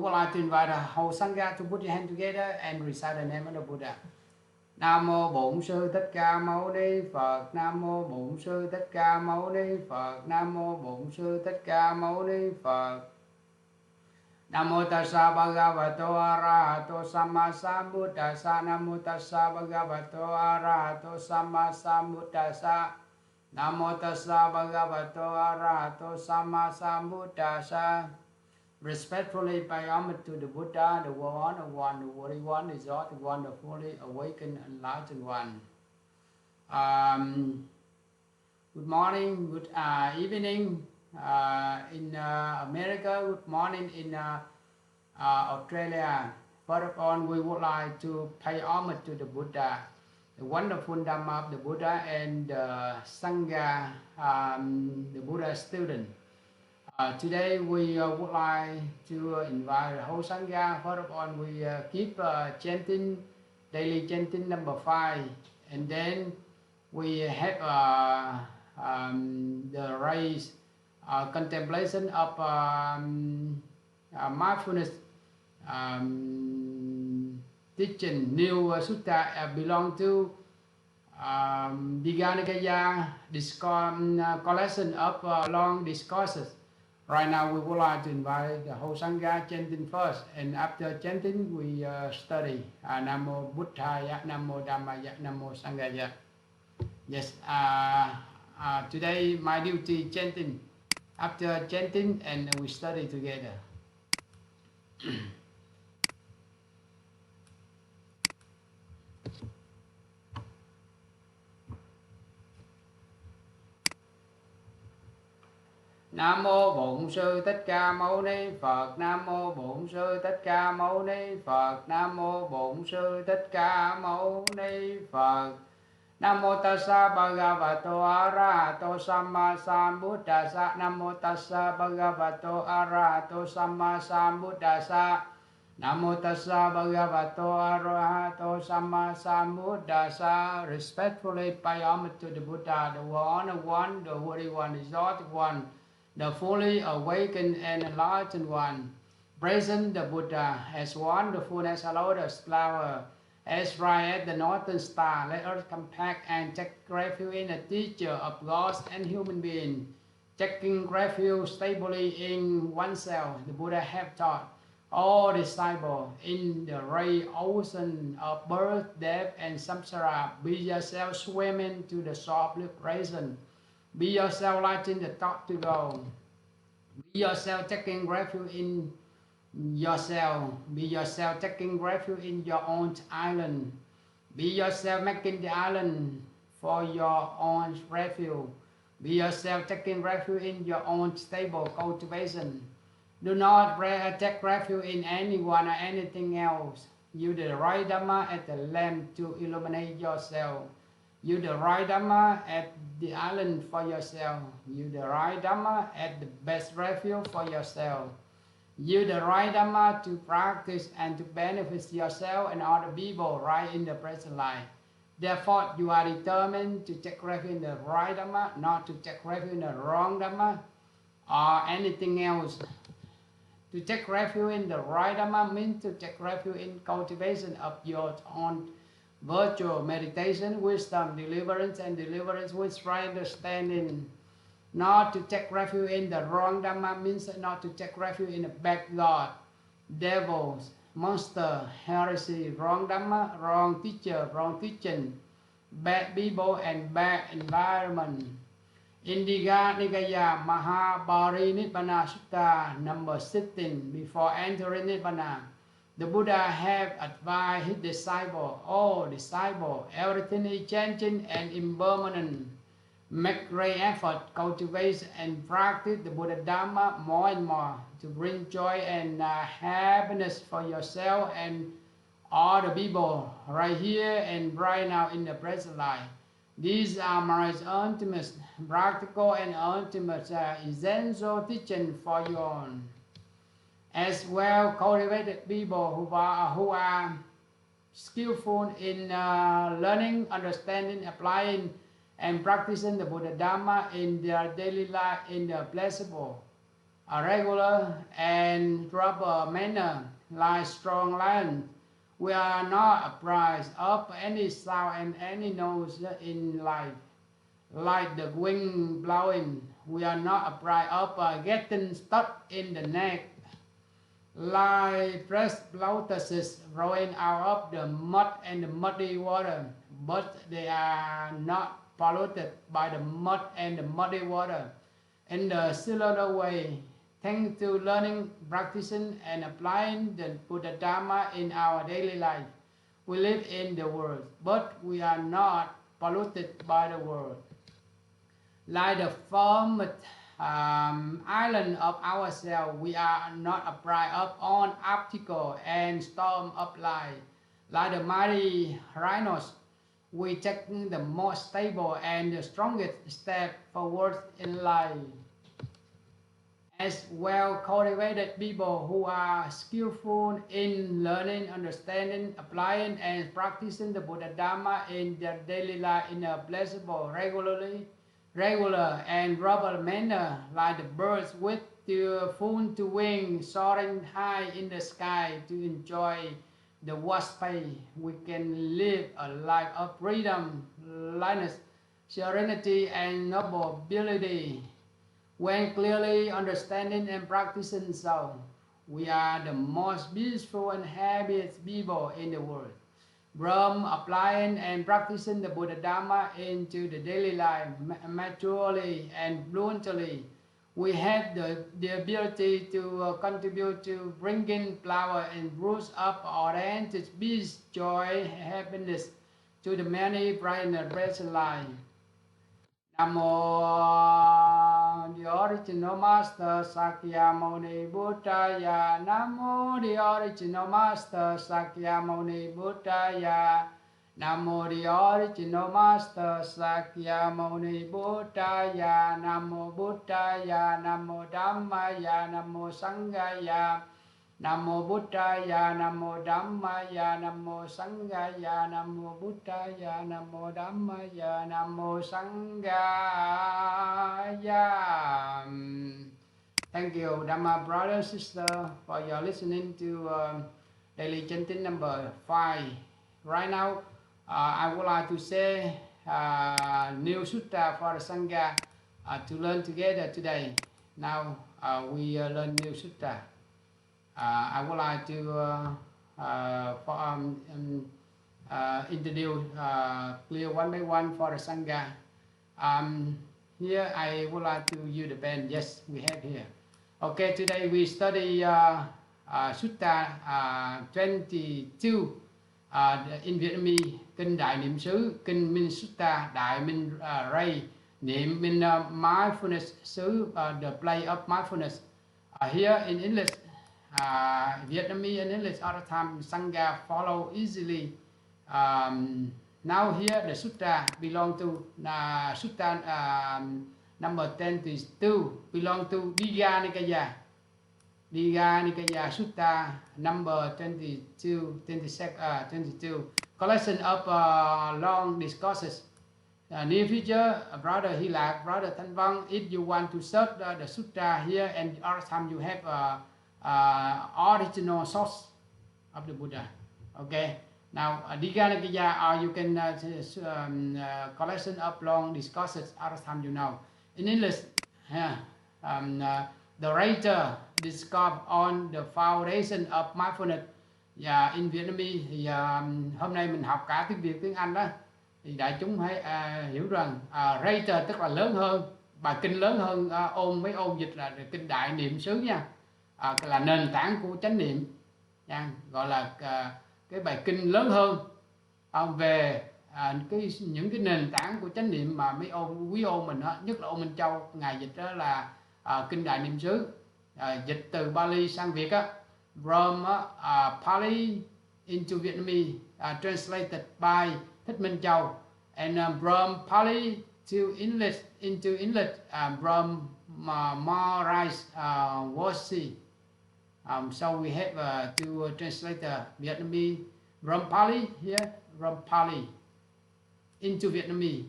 would like to invite the whole Sangha to put your hand together and recite the name of the Buddha. Nam mô Bổn Sư Thích Ca Mâu Ni Phật. Nam mô Bổn Sư Thích Ca Mâu Ni Phật. Nam mô Bổn Sư Thích Ca Mâu Ni Phật. Nam mô Tassa Bhagavato Arahato Samma Sambuddhassa. Nam mô Tassa Bhagavato Arahato Samma Sambuddhassa. Nam mô Tassa Bhagavato Arahato Samma Sambuddhassa. Respectfully pay homage to the Buddha, the Honored One, the Worthy One, the Exalted One, the fully awakened, enlightened One. Good morning, good evening in America, good morning in Australia. First of all, we would like to pay homage to the Buddha, the wonderful Dhamma of the Buddha, and the Sangha, the Buddha student. Today we would like to invite the whole Sangha. First of all, we keep chanting, daily chanting number 5, and then we have the raise contemplation of mindfulness teaching. New Sutta belong to Dīgha Nikāya collection of long discourses. Right now we would like to invite the whole Sangha chanting first, and after chanting we study Namo Buddhaya, Namo Dhammaya, Namo Sanghaya. Yes, today my duty chanting. After chanting and we study together. Nam mô Bổn Sư Thích Ca Mâu Ni Phật. Nam mô Bổn Sư Thích Ca Mâu Ni Phật. Nam mô Bổn Sư Thích Ca Mâu Ni Phật. Nam mô Tassa Bhagavato Arahato Samma Sambuddhassa. Nam mô Tassa Bhagavato Arahato Samma Sambuddhassa. Nam mô Tassa Bhagavato Arahato Samma Sambuddhassa. Respectfully pay homage to the Buddha, the Honored One, the Worthy One, the Exalted One, the fully awakened and enlightened One. Present the Buddha as wonderful as a lotus flower, as bright as the northern star. Let us come back and take refuge in the teacher of gods and human beings, taking refuge stably in oneself. The Buddha have taught all disciples, in the great ocean of birth, death, and samsara, be yourself swimming to the shore of liberation. Be yourself lighting the thought to go. Be yourself taking refuge in yourself. Be yourself taking refuge in your own island. Be yourself making the island for your own refuge. Be yourself taking refuge in your own stable cultivation. Do not take refuge in anyone or anything else. Use the right Dhamma as the lamp to illuminate yourself. Use the right Dhamma at the island for yourself. Use the right Dhamma at the best refuge for yourself. Use the right Dhamma to practice and to benefit yourself and other people right in the present life. Therefore, you are determined to take refuge in the right Dhamma, not to take refuge in the wrong Dhamma or anything else. To take refuge in the right Dhamma means to take refuge in cultivation of your own virtue, meditation, wisdom, deliverance, and deliverance with right understanding. Not to take refuge in the wrong Dhamma means not to take refuge in a bad God, devils, monster, heresy, wrong Dhamma, wrong teacher, wrong teaching, bad people, and bad environment. In Dīgha Nikāya Pāli Nibbāna Sutta number 16, before entering Nibbāna, the Buddha have advised his disciple, "Oh disciple, everything is changing and impermanent. Make great effort, cultivate and practice the Buddha Dhamma more and more to bring joy and happiness for yourself and all the people right here and right now in the present life. These are my ultimate practical and ultimate essential teaching for you all. As well cultivated people who are skillful in learning, understanding, applying, and practicing the Buddha Dhamma in their daily life in the pleasurable a regular and proper manner, like strong lion. We are not apprised of any sound and any noise in life. Like the wind blowing, we are not apprised of getting stuck in the neck. Like fresh lotuses growing out of the mud and the muddy water, but they are not polluted by the mud and the muddy water. In the similar way, thanks to learning, practicing, and applying the Buddha Dharma in our daily life, we live in the world, but we are not polluted by the world. Like the formed island of ourselves, we are not apprised of all obstacle and storm of life. Like the mighty rhinos, we take the most stable and the strongest step forward in life. As well-cultivated people who are skillful in learning, understanding, applying, and practicing the Buddha Dharma in their daily life in a pleasurable, regular and proper manner, like the birds with their full to wing soaring high in the sky to enjoy the Walshe, we can live a life of freedom, lightness, serenity, and nobility. When clearly understanding and practicing so, we are the most peaceful and happiest people in the world. From applying and practicing the Buddha Dharma into the daily life maturely and fluently, we have the ability to contribute to bringing flower and fruits of ardent peace, joy, happiness to the many bright and present life. Namo the original master Sakyamuni Buddhaya. Namo the original master Sakyamuni Buddhaya. Namo the original master Sakyamuni Buddhaya. Namo Buddhaya. Namo Dhammaya. Namo Sanghaya. Namo Buddhaya, Namo Dhammaya, Namo Sanghaya, Namo Buddhaya, Namo Dhammaya, Namo Sanghaya. Thank you, Dhamma brother and sister, for your listening to daily chanting number 5. Right now, I would like to say new sutta for the Sangha to learn together today. Now we learn new sutta. I would like to introduce clear one by one for the Sangha. Here I would like to use the pen. Yes, we have here. Okay, today we study Sutta 22 in Vietnamese, Kinh Đại Niệm xứ, Kinh Minh Sutta, Đại Minh Ray, Niệm Minh Mindfulness xứ, the play of mindfulness. Here in English, Vietnamese and English all the time, Sangha follow easily. Now here the Sutta belong to Sutta number 22 belong to Dīgha Nikāya. Dīgha Nikāya Sutta number 22 collection of long discourses. Near future, brother Hilak, brother Thanh Văn, if you want to search the Sutta here, and all the time you have original source of the Buddha. Okay. Now, Dīgha Nikāya, you can collection of long discourses all the time, you know. In English, the writer discovered on the foundation of mindfulness. Và in Vietnamese thì hôm nay mình học cả tiếng Việt tiếng Anh đó, thì đại chúng hãy hiểu rằng writer tức là lớn hơn, bài kinh lớn hơn, mấy ôn dịch là kinh Đại Niệm xứ nha, là nền tảng của chánh niệm nha, gọi là cái bài kinh lớn hơn về những cái nền tảng của chánh niệm mà mấy quý ôn mình đó, nhất là ôn Minh Châu ngài dịch đó là kinh Đại Niệm xứ, dịch từ Pāli sang Việt á, from Pāli into Vietnamese, translated by Thích Minh Châu, and from Pāli to English into English, from Maurice Walshe. So we have two translator Vietnamese from Pāli here, from Pāli into Vietnamese,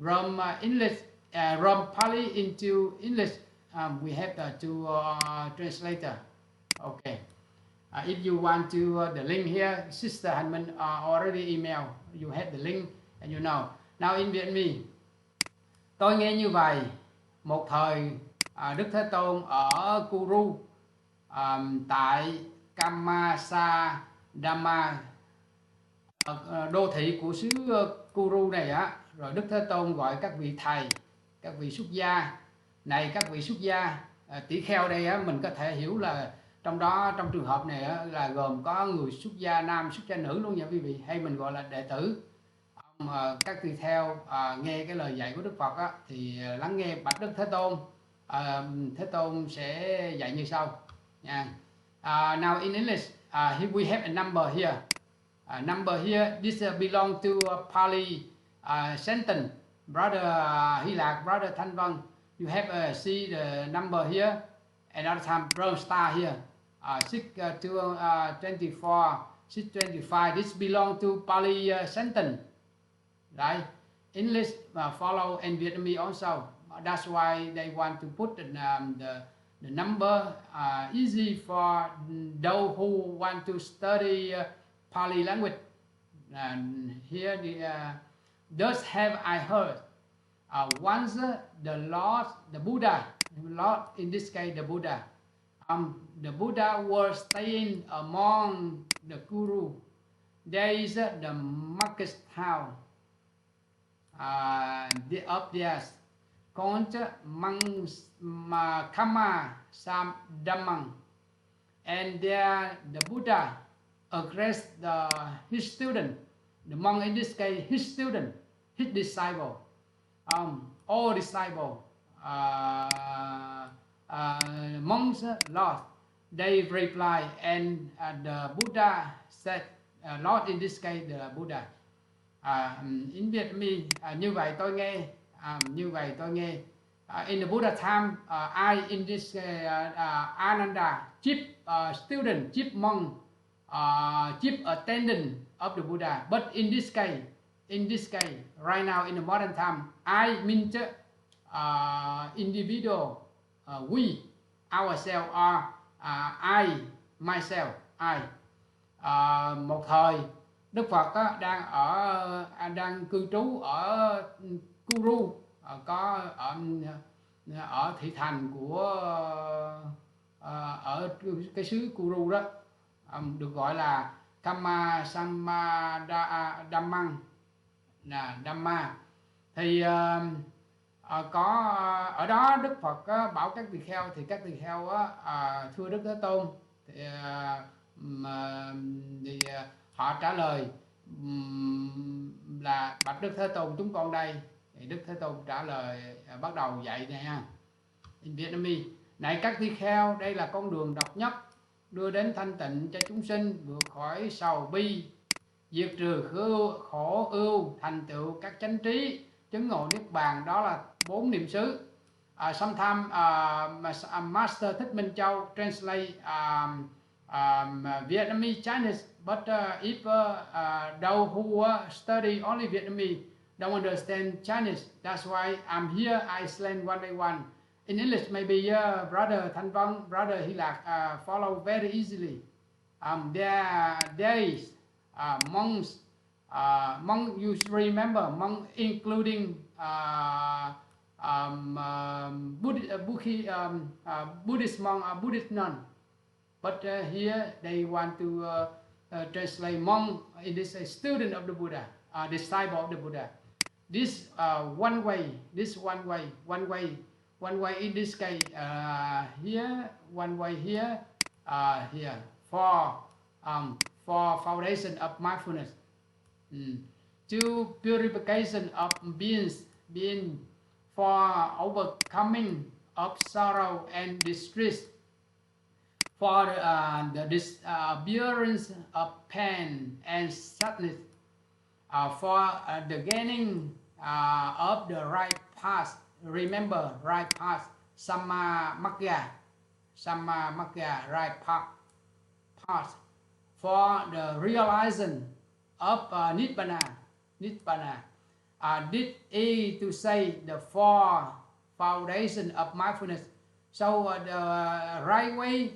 from English, from Pāli into English, we have the two translator. Okay. If you want to the link here, Sister Hanmin already email. You have the link and you know. Now in Vietnamese, tôi nghe như vậy. Một thời Đức Thế Tôn ở Kurus tại Kammāsadhamma, đô thị của xứ Kurus này á, rồi Đức Thế Tôn gọi các vị thầy, các vị xuất gia. Này các vị xuất gia, tỷ kheo đây á, mình có thể hiểu là trong trường hợp này á, là gồm có người xuất gia nam, xuất gia nữ luôn nha quý vị, hay mình gọi là đệ tử. Các tỳ theo nghe cái lời dạy của Đức Phật á, thì lắng nghe bạch Đức Thế Tôn. Thế Tôn sẽ dạy như sau nha. Now in English, here we have a number here. Number here, this belong to Pāli sentence. Brother Hy Lạc, Brother Thanh Vân, you have see the number here. Another time, Brother Star here. 624, 625. This belong to Pāli sentence. Right? English follow and Vietnamese also. That's why they want to put the number easy for those who want to study Pāli language. Here thus have I heard. Once the Lord, the Buddha, Lord in this case the Buddha was staying among the Kurus. There is the market town up there called Kammāsadhamma, and there the Buddha addressed his student, the monk in this case, his student, his disciple, all disciple, monks, Lord. They reply, and the Buddha said, Lord in this case the Buddha. In Vietnamese, như vậy tôi nghe, in the Buddha time, I in this Ananda, chief student, chief monk, chief attendant of the Buddha. But in this case, right now in the modern time, I mean individual, we, ourselves, or I, myself, I. Một thời Đức Phật đang cư trú ở Kurus, có ở thị thành của ở cái xứ Kurus đó, được gọi là Kammāsadhamma, Dhamma. Thì có ở đó Đức Phật bảo các tỳ kheo, thì các tỳ kheo thưa Đức Thế Tôn, thì họ trả lời là bạch Đức Thế Tôn, chúng con đây. Thì Đức Thế Tôn trả lời bắt đầu dạy này ha. In Vietnamese, này các tỳ kheo, đây là con đường độc nhất đưa đến thanh tịnh cho chúng sinh, vượt khỏi sầu bi, diệt trừ khổ ưu, thành tựu các chánh trí, chứng ngộ niết bàn. Đó là 4 niệm xứ. Sometimes Master Thích Minh Châu translate Vietnamese, Chinese, but if those who study only Vietnamese don't understand Chinese, that's why I'm here. I explain one by one. In English, maybe Brother Thanh Vân, Brother Hy Lạc follow very easily. There is monks. Monk, you remember, monk including Buddhist monk, Buddhist nun. But here they want to translate monk. It is a student of the Buddha, disciple of the Buddha. This one way. In this case, here, one way here, here for foundation of mindfulness, to purification of being, for overcoming of sorrow and distress, for the disappearance of pain and sadness, for the gaining of the right path. Remember, right path, Samma-magga, right path, for the realization of Nibbāna. Did to say the 4 foundation of mindfulness. So the right way,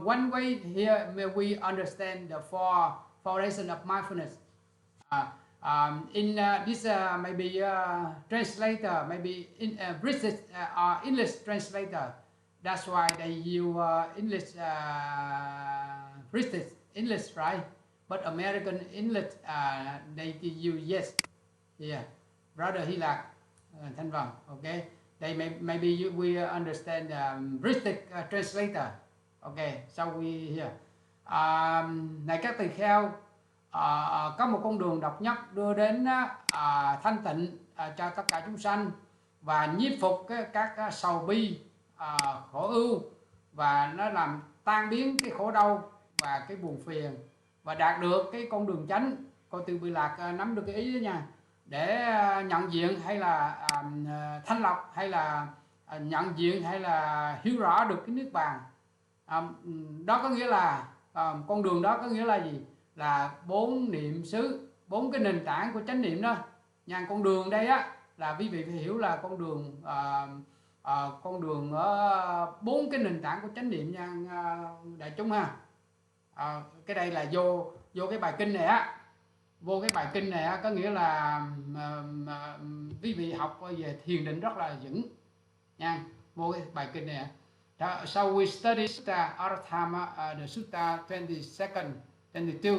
one way here we understand the four foundation of mindfulness. In this maybe translator, maybe in British or English translator. That's why they use English, British English, right? But American English, they use yes. Yeah, brother Hy Lạp, Thanh Vân, okay. They maybe we understand British translator. Okay, so we here. Này các tỳ kheo, có một con đường độc nhất đưa đến thanh tịnh cho tất cả chúng sanh và nhiếp phục các sầu bi, khổ ưu, và nó làm tan biến cái khổ đau và cái buồn phiền và đạt được cái con đường chánh. Cô Từ Bi Lạc nắm được cái ý đó nha, để nhận diện hay là thanh lọc, hay là nhận diện hay là hiểu rõ được cái nước bàn. Đó có nghĩa là con đường đó có nghĩa là gì? Là 4 niệm xứ, 4 cái nền tảng của chánh niệm đó. Nha, con đường đây á là quý vị phải hiểu là con đường 4 cái nền tảng của chánh niệm nha đại chúng ha. Cái đây là vô cái bài kinh này á. Vô cái bài kinh này á, có nghĩa là quý vị học về thiền định rất là vững nha. Vô cái bài kinh này. So we study Sutta Ardent, the Sutta 22nd, 22.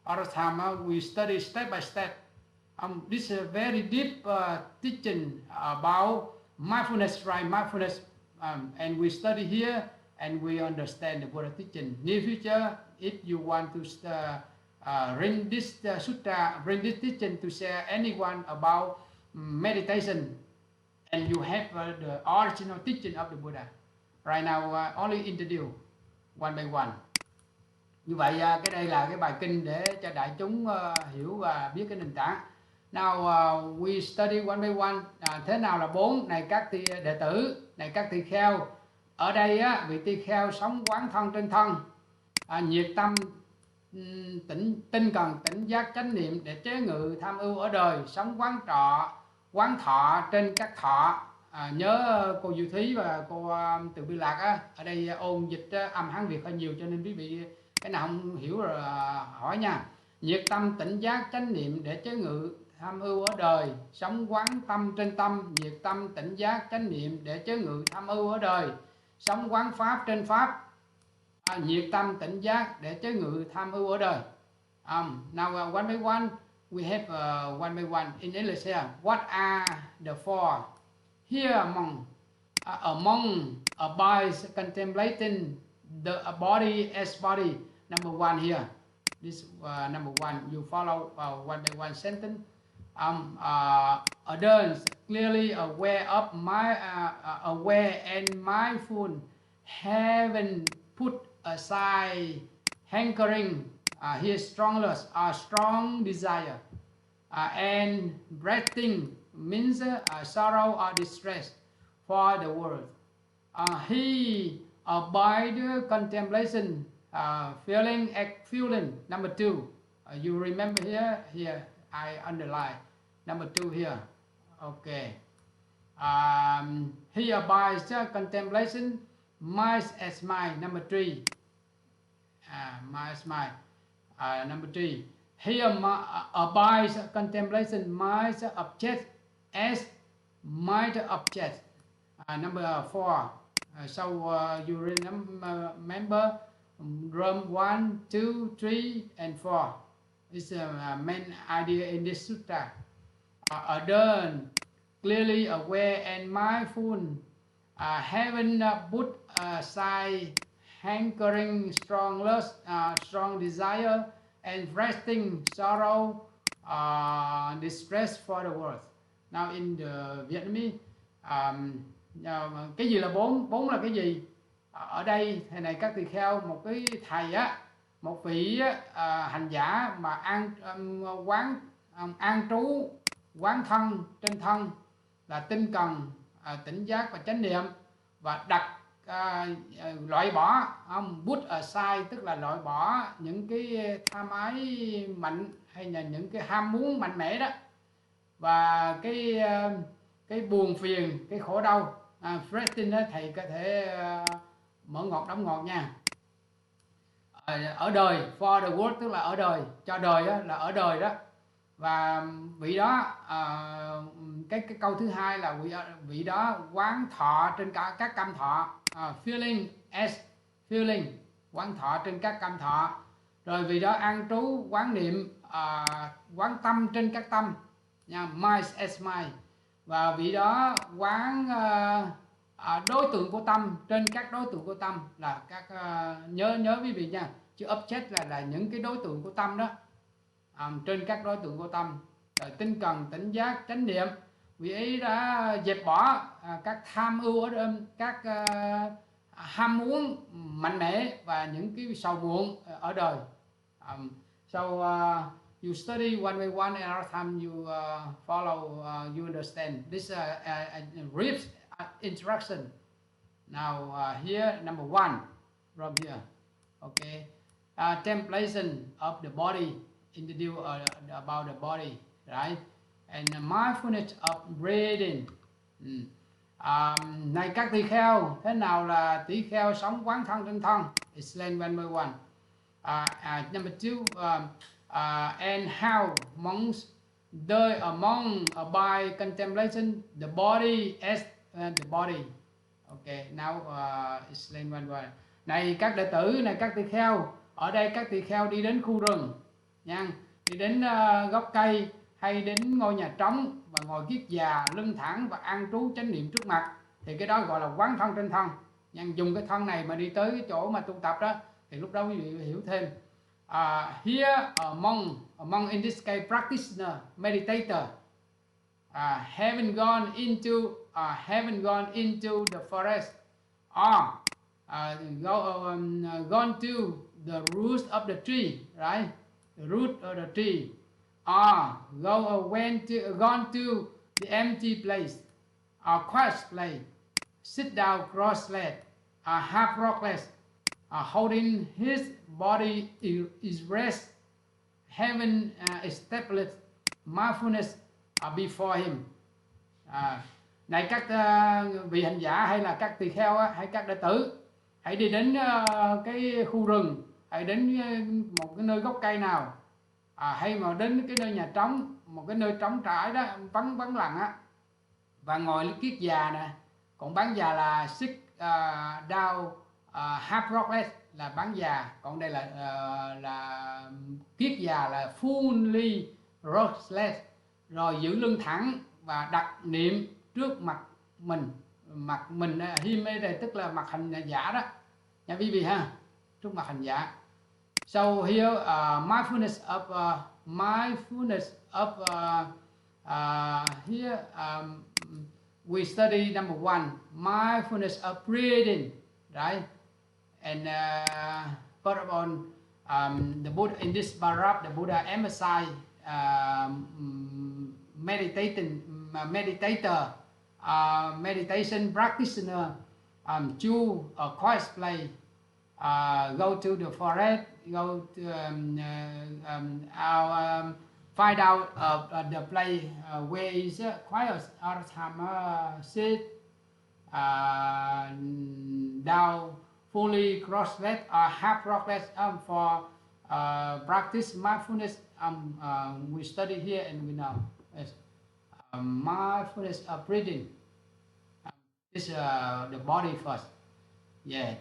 Ardent, we study step by step. This is a very deep teaching about mindfulness, right? Mindfulness, and we study here and we understand the Buddha teaching. Near future, if you want to bring this sutta, bring this teaching to share anyone about meditation, and you have the original teaching of the Buddha. Right now, only introduce one by one. Như vậy cái đây là cái bài kinh để cho đại chúng hiểu và biết cái nền tảng. Now we study one by one. Thế nào là 4? Này các đệ tử, này các tỳ kheo. Ở đây á, vị tỳ kheo sống quán thân trên thân, nhiệt tâm tinh cần tỉnh giác chánh niệm để chế ngự tham ưu ở đời, sống quán thọ trên các thọ. Nhớ cô Diệu Thúy và cô Từ Bi Lạc á, ở đây ôn dịch âm Hán Việt hơi nhiều cho nên quý vị cái nào không hiểu rồi hỏi nha. Nhiệt tâm tỉnh giác chánh niệm để chế ngự tham ưu ở đời, sống quán tâm trên tâm. Nhiệt tâm tỉnh giác chánh niệm để chế ngự tham ưu ở đời, sống quán pháp trên pháp. Nhiệt tâm tỉnh giác để chế ngự tham ưu ở đời. Now one by one, we have one by one in English here. What are the four? Here among abides contemplating the body as body. Number one here. This number one. You follow one by one sentence. Ardent, clearly aware of aware and mindful, having put aside hankering, his strong desire, and breathing means sorrow or distress for the world. He abide contemplation, feeling. Number two, you remember here I underline number two here. Okay. He abides contemplation, mind as mind. Number three, mind as mind. Number three, he abides contemplation, mind object as mind object. Number four, so you remember room 1, 2, 3, and 4. This is the main idea in this sutta. Ardent, clearly aware and mindful, having put aside hankering, strong lust, strong desire, and resting sorrow, distress for the world. Now in the Vietnamese, cái gì là bốn? Bốn là cái gì? Ở đây thầy này các tỳ kheo, một cái thầy á, một vị hành giả mà an trú quán thân trên thân là tinh cần, tỉnh giác và chánh niệm, và đặt loại bỏ put aside, tức là loại bỏ những cái tham ái mạnh hay là những cái ham muốn mạnh mẽ đó, và cái buồn phiền, cái khổ đau, Breathing đó thầy có thể mở ngọt đóng ngọt nha. Ở đời, for the world tức là ở đời, cho đời đó, là ở đời đó. Và vị đó cái câu thứ hai là vị đó quán thọ trên các cảm thọ, feeling as feeling, quán thọ trên các cảm thọ. Rồi vị đó an trú quán niệm, quán tâm trên các tâm nha, mind as mind. Và vị đó quán đối tượng của tâm trên các đối tượng của tâm, là các nhớ quý vị nha, chứ object là những cái đối tượng của tâm đó, trên các đối tượng của tâm. Rồi tinh cần, tỉnh giác, chánh niệm, vị ấy đã dẹp bỏ các tham ưu, các ham muốn mạnh mẽ và những cái sầu muộn ở đời. So you study one by one, and every time you follow, you understand this brief introduction. Now here number one from here, okay, contemplation of the body, introduce about the body, right, and mindfulness of breathing. Này các tỳ kheo, thế nào là tỳ kheo sống quán thân trên thân? Explain one by one. Number two, and how monks they among by contemplation the body as the body. Okay, now explain one by one. Này các đệ tử, này các tỳ kheo, ở đây các tỳ kheo đi đến khu rừng nha, đi đến gốc cây hay đến ngôi nhà trống và ngồi kiết già, lưng thẳng và an trú chánh niệm trước mặt, thì cái đó gọi là quán thân trên thân nha. Dùng cái thân này mà đi tới cái chỗ mà tu tập đó, thì lúc đó quý vị hiểu thêm. Here among in this case practitioner, meditator, haven't gone into the forest or gone to the roots of the tree, right? The root of the tree, or gone to the empty place, or quiet place, sit down cross-legged, half rockless, holding his body is rest, having established mindfulness before him. Này các vị hành giả hay là các tỳ kheo hay các đệ tử, hãy đi đến cái khu rừng, hãy đến một cái nơi gốc cây nào, hay mà đến cái nơi nhà trống, một cái nơi trống trải đó, vắng lặng á, và ngồi kiết già nè. Còn bán già là sit down half rockless là bán già, còn đây là kiết già là fully rockless. Rồi giữ lưng thẳng và đặt niệm trước mặt mình. Mặt mình him đây tức là mặt hành giả đó nha quý vị ha, trước mặt hành giả. So here mindfulness of here we study number one, mindfulness of breathing, right? And further on, the Buddha in this paragraph, the Buddha emphasized meditator, meditation practitioner, choose a quiet place, go to the forest, go to find out the place where is quiet, all the time sit down, fully cross-legged or half cross-legged for practice mindfulness. We study here and we know. Yes. Mindfulness of breathing. This the body first. Yeah.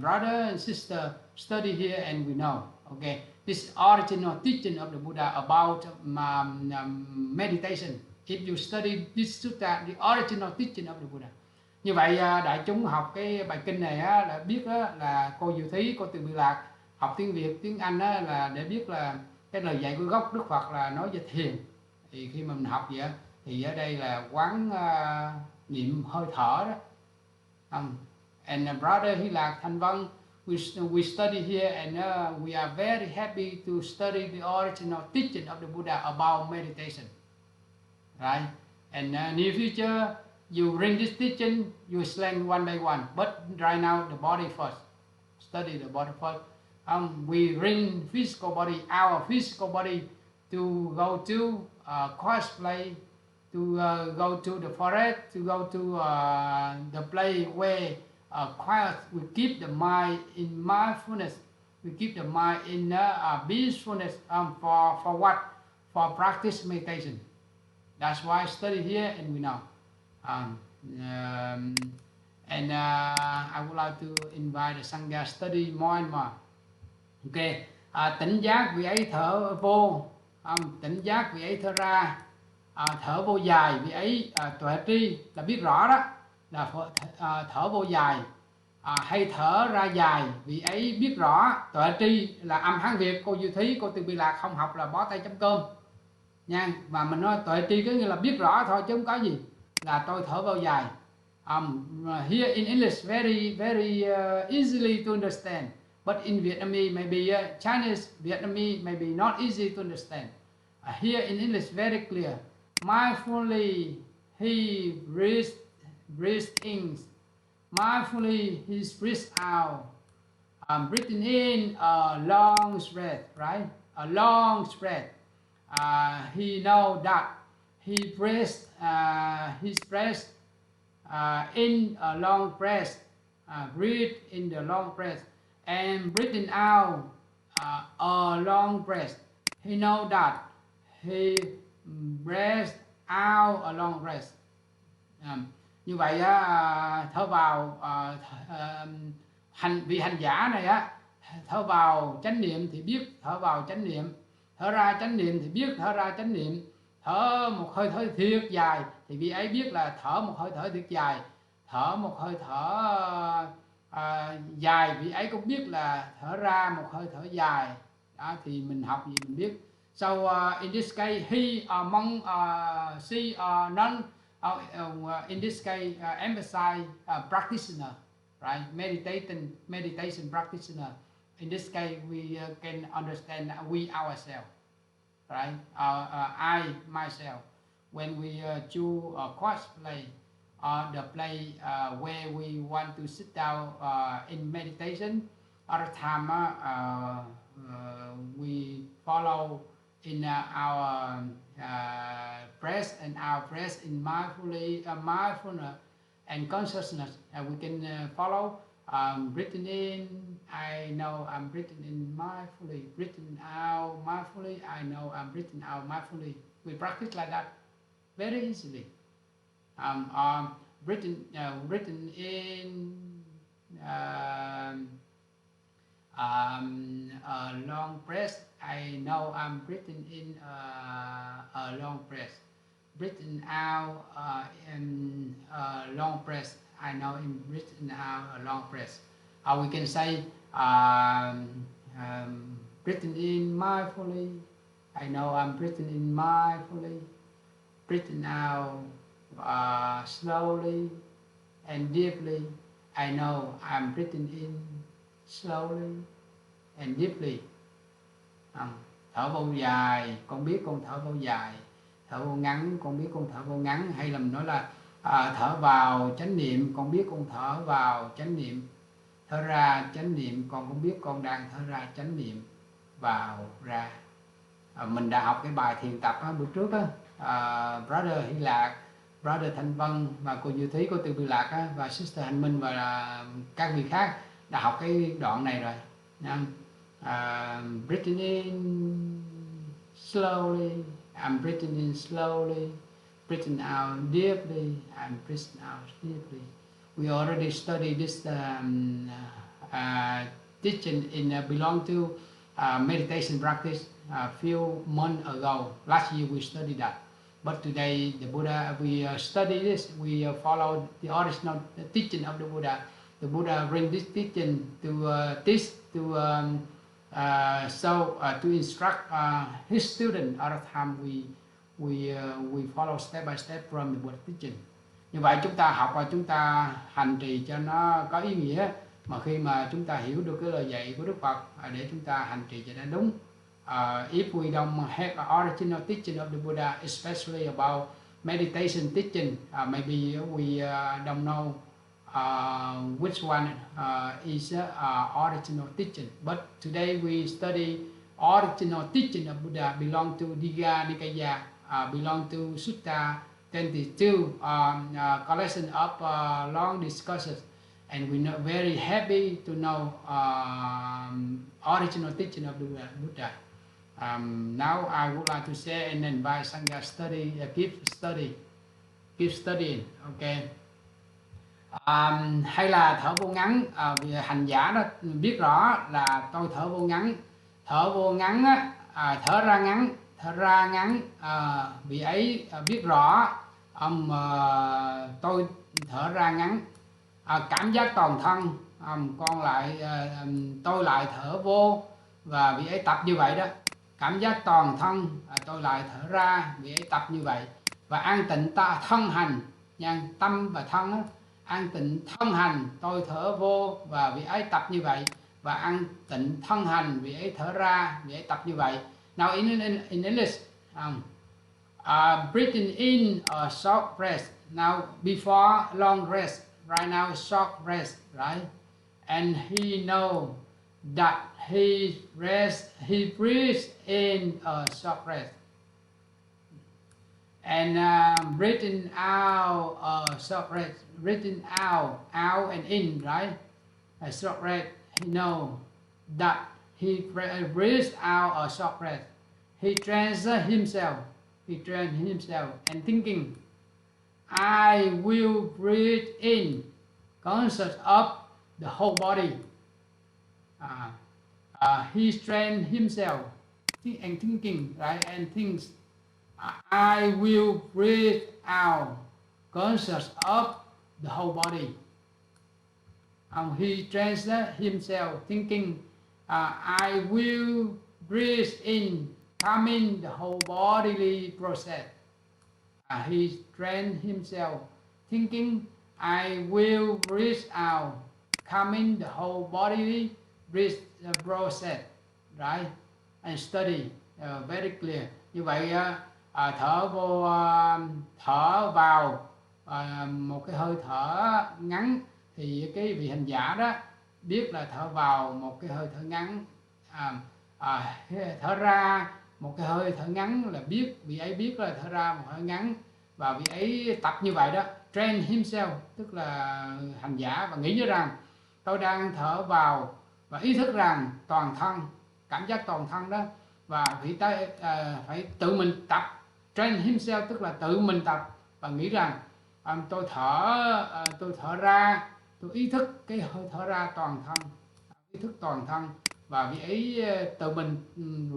Brother and sister study here and we know. Okay. This original teaching of the Buddha about meditation. If you study this sutta, the original teaching of the Buddha. Như vậy đại chúng học cái bài kinh này là biết là cô Diệu Thí, cô Từ Bi Lạc học tiếng Việt, tiếng Anh là để biết là cái lời dạy của gốc Đức Phật là nói về thiền. Thì khi mà mình học vậy thì ở đây là quán niệm hơi thở đó. And brother Hy Lạc, Thanh Vân, we study here and we are very happy to study the original teaching of the Buddha about meditation, right? And near future you bring this teaching, you explain one by one, but right now the body first. Study the body first. We bring physical body, our physical body, to go to quiet place, go to the forest, to go to the place where quiet. We keep the mind in mindfulness. We keep the mind in peacefulness. For what? For practice meditation. That's why I study here, and we know. And I would like to invite the Sangha study more and more. Okay. Tỉnh giác vị ấy thở vô, tỉnh giác vị ấy thở ra, thở vô dài vị ấy tuệ tri, là biết rõ đó, là thở vô dài, hay thở ra dài vị ấy biết rõ. Tuệ tri là âm Hán Việt, cô Du Thí, cô Từ Bi Lạc không học là bó tay chấm cơm nha. Và mình nói tuệ tri có nghĩa là biết rõ thôi chứ không có gì, là tôi thở vô dài. Here in English very easily to understand. But in Vietnamese, maybe Chinese, Vietnamese, maybe not easy to understand. Here in English, very clear. Mindfully, he breathes in. Mindfully, he breathes out. Breathing in a long breath, right? A long breath. He knows that he breathes in a long breath. Breathe in the long breath. And breathing out a long breath. He knows that he breathes out a long breath. Như vậy thở vào vị hành giả này á, thở vào chánh niệm thì biết thở vào chánh niệm, thở ra chánh niệm thì biết thở ra chánh niệm, thở một hơi thở thiệt dài thì vị ấy biết là thở một hơi thở thiệt dài, thở một hơi thở dài vị ấy cũng biết là thở ra một hơi thở dài. Đó, thì mình học gì mình biết. So in this case, he among she none in this case emphasize practitioner, right? Meditation practitioner. In this case, we can understand we ourselves, right? I myself, when we choose a course play, the place where we want to sit down in meditation, other time we follow in our breath and our breath in mindfulness and consciousness. We can follow breathing in, I know I'm breathing in mindfully. Breathing out mindfully, I know I'm breathing out mindfully. We practice like that very easily. Breathing in a long breath, I know I'm breathing in a long breath. Breathing out in a long breath, I know I'm breathing out a long breath. Or we can say breathing in mindfully, I know I'm breathing in mindfully. Breathing out slowly and deeply, I know I'm breathing in slowly and deeply. Thở vô dài, con biết con thở vô dài. Thở vô ngắn, con biết con thở vô ngắn. Hay là mình nói là thở vào chánh niệm, con biết con thở vào chánh niệm. Thở ra chánh niệm, con cũng biết con đang thở ra chánh niệm. Vào, ra. Mình đã học cái bài thiền tập bữa trước á. Brother Hy Lạc, Brother Thanh Vân và cô Diệu Thí, cô Từ Bi Lạc á, và Sister Hành Minh và các vị khác đã học cái đoạn này rồi. Breathing in slowly, I'm breathing in slowly. Breathing out deeply, I'm breathing out deeply. We already studied this teaching in belong to meditation practice a few months ago. Last year we studied that. But today the Buddha, we study this, we follow the original teaching of the Buddha. The Buddha bring this teaching to teach, to to instruct his student. Other time we follow step by step from the Buddha teaching. Như vậy chúng ta học và chúng ta hành trì cho nó có ý nghĩa, mà khi mà chúng ta hiểu được cái lời dạy của Đức Phật để chúng ta hành trì cho nó đúng. If we don't have an original teaching of the Buddha, especially about meditation teaching, maybe we don't know which one is original teaching. But today we study original teaching of Buddha, belong to Dīgha, Nikāya, belong to Sutta, 22 collection of long discourses, and we are very happy to know original teaching of the Buddha. Now I would like to share and invite Sangha study, keep studying, okay. Hay là thở vô ngắn, vì hành giả đó biết rõ là tôi thở vô ngắn á, thở ra ngắn, vị ấy biết rõ tôi thở ra ngắn, cảm giác toàn thân, tôi lại thở vô, và vị ấy tập như vậy đó, cảm giác toàn thân, tôi lại thở ra, vị ấy tập như vậy, và an tịnh thân hành, nha, tâm và thân đó, an tịnh thân hành, tôi thở vô và vị ấy tập như vậy, và an tịnh thân hành, vị ấy thở ra, vị ấy tập như vậy. Now in English, breathing in a short rest. Now before long rest, right now short rest, right? And he know that he breathes in a short rest. And breathing out a short rest, breathing out and in, right? A short rest, he know that he breathes out a short rest. He trains himself and thinking, I will breathe in, conscious of the whole body. He trains himself and thinking, right? And thinks, I will breathe out, conscious of the whole body. He trains himself thinking, I will breathe in, calming the whole bodily process. He trains himself thinking, I will breathe out, calming the whole bodily process, right? And study very clear. Như vậy thở vào một cái hơi thở ngắn, thì cái vị hành giả đó biết là thở vào một cái hơi thở ngắn, thở ra một cái hơi thở ngắn là vị ấy biết là thở ra một hơi ngắn, và vị ấy tập như vậy đó, train himself, tức là hành giả, và nghĩ như rằng tôi đang thở vào, và ý thức rằng toàn thân, cảm giác toàn thân đó, và phải tự mình tập, train himself, tức là tự mình tập, và nghĩ rằng tôi thở ra, tôi ý thức cái hơi thở ra toàn thân, ý thức toàn thân, và vị ấy tự mình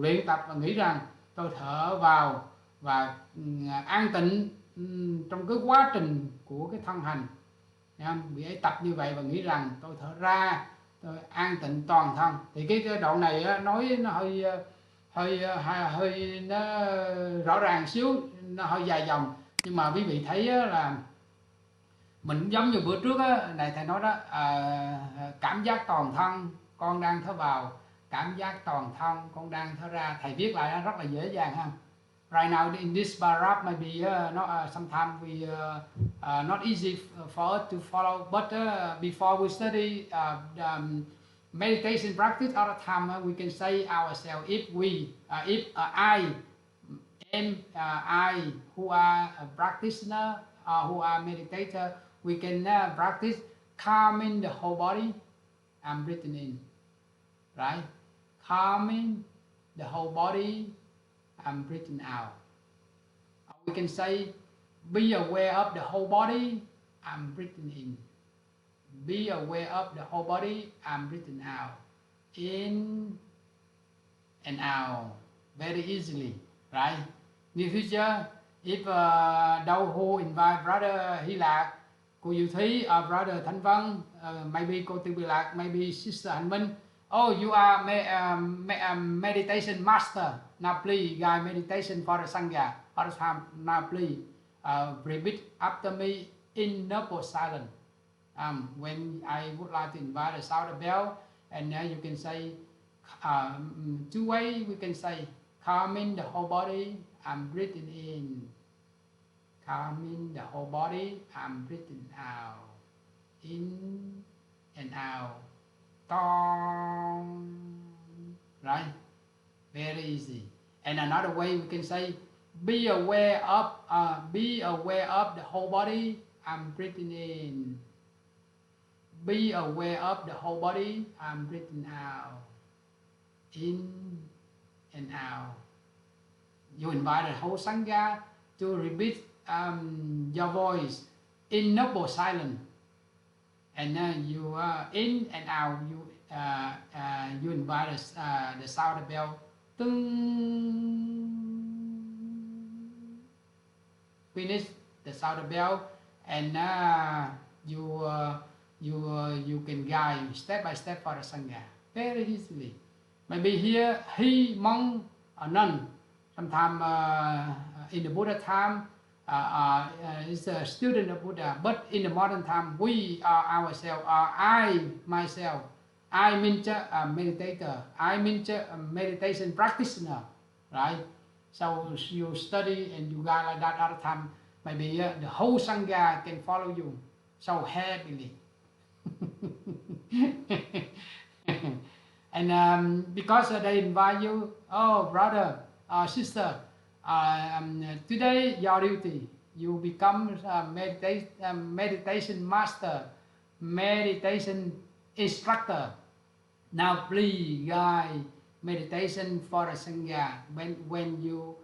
luyện tập và nghĩ rằng tôi thở vào và an tịnh trong cái quá trình của cái thân hành. Vị ấy tập như vậy và nghĩ rằng tôi thở ra, tôi an tịnh toàn thân. Thì cái đoạn này nói nó hơi nó rõ ràng xíu, nó hơi dài dòng, nhưng mà quý vị thấy là mình giống như bữa trước này thầy nói đó, cảm giác toàn thân con đang thở vào, cảm giác toàn thân con đang thở ra. Thầy viết lại rất là dễ dàng ha. Right now in this paragraph maybe sometimes we not easy for us to follow, but before we study meditation practice all the time, we can say ourselves, if I who are a practitioner or who are meditator, we can practice calming the whole body and breathing in, right? Calming the whole body and breathing out. We can say, be aware of the whole body and breathing in. Be aware of the whole body and breathing out. In and out very easily, right? In the future, if those who invite Brother Hy Lạc, cô Diệu Thúy, Brother Thanh Vân, maybe cô Tư Bì Lạc, maybe Sister Hạnh Minh, oh, you are meditation master. Now please guide meditation for the Sangha. All the time, now please repeat after me in noble silence. When I would like to invite the sound of bell, and you can say, two ways we can say, calming the whole body and breathing in. Calming the whole body and breathing out. In and out. Right? Very easy. And another way we can say, be aware of the whole body. I'm breathing in. Be aware of the whole body. I'm breathing out. In and out. You invite the whole Sangha to repeat your voice in noble silence. And you in and out. You invite the sound of bell. Finish the sound of bell, and you can guide step by step for the Sangha very easily. Maybe here he, monk, or nun. Sometimes in the Buddha time is a student of Buddha, but in the modern time we are ourselves, I myself. I mean a meditator. I mean a meditation practitioner, right? So you study and you guide like that all the time. Maybe the whole Sangha can follow you so happily. And because they invite you, oh brother, sister, today your duty, you become a meditation master, meditation instructor. Now please guide meditation for a Sangha when you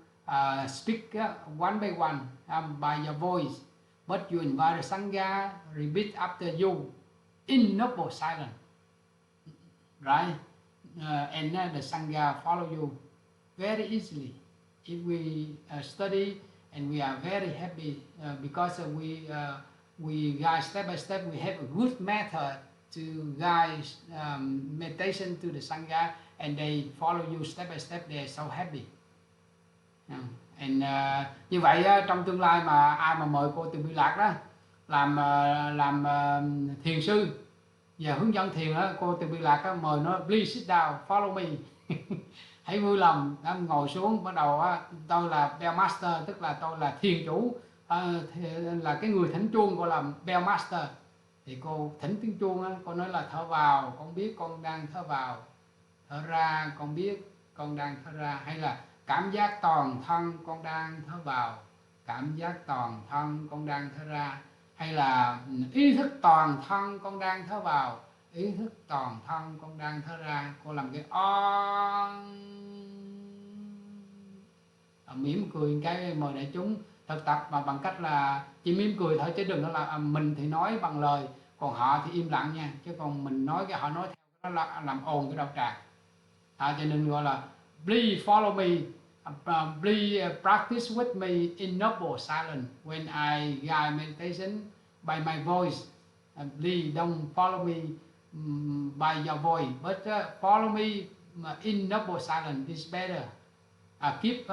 speak one by one by your voice, but you invite the Sangha repeat after you in noble silence, right? And the Sangha follow you very easily. If we study and we are very happy because we guide step by step, we have a good method to guide meditation to the Sangha, and they follow you step by step. They are so happy. And như vậy trong tương lai mà ai mà mời cô Từ Bi Lạc đó làm thiền sư và hướng dẫn thiền đó, cô Từ Bi Lạc đó, mời nó please sit down, follow me. Hãy vui lòng ngồi xuống, bắt đầu tôi là bell master, tức là tôi là thiền chủ, là cái người thỉnh chuông gọi là bell master. Thì cô thỉnh tiếng chuông á, cô nói là thở vào, con biết con đang thở vào, thở ra, con biết con đang thở ra, hay là cảm giác toàn thân con đang thở vào, cảm giác toàn thân con đang thở ra, hay là ý thức toàn thân con đang thở vào, ý thức toàn thân con đang thở ra. Cô làm cái mỉm cười cái mời đại chúng thực tập mà bằng cách là chỉ mỉm cười thôi, chứ đừng có là mình thì nói bằng lời, còn họ thì im lặng nha, chứ còn mình nói cái họ nói theo nó làm ồn cái đầu tràng. Cho nên gọi là please follow me, please practice with me in noble silence when I guide meditation by my voice. Please don't follow me by your voice, but follow me in noble silence is better. Keep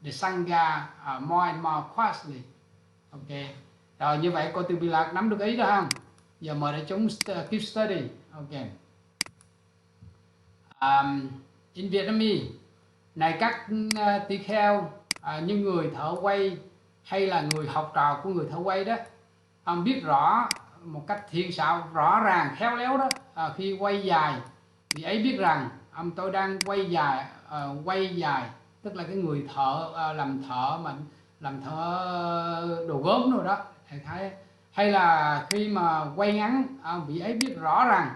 the Sangha more and more quietly. Ok. Rồi như vậy cô Từ Bi Lạc nắm được ý đó không? Giờ mời đại chúng keep study. Ok. In Vietnamese, này các tỳ kheo, như người thợ quay hay là người học trò của người thợ quay đó, biết rõ một cách thiện xảo, rõ ràng, khéo léo đó, khi quay dài thì ấy biết rằng tôi đang quay dài, tức là cái người thợ làm thợ đồ gốm rồi đó, hay là khi mà quay ngắn, vị ấy biết rõ rằng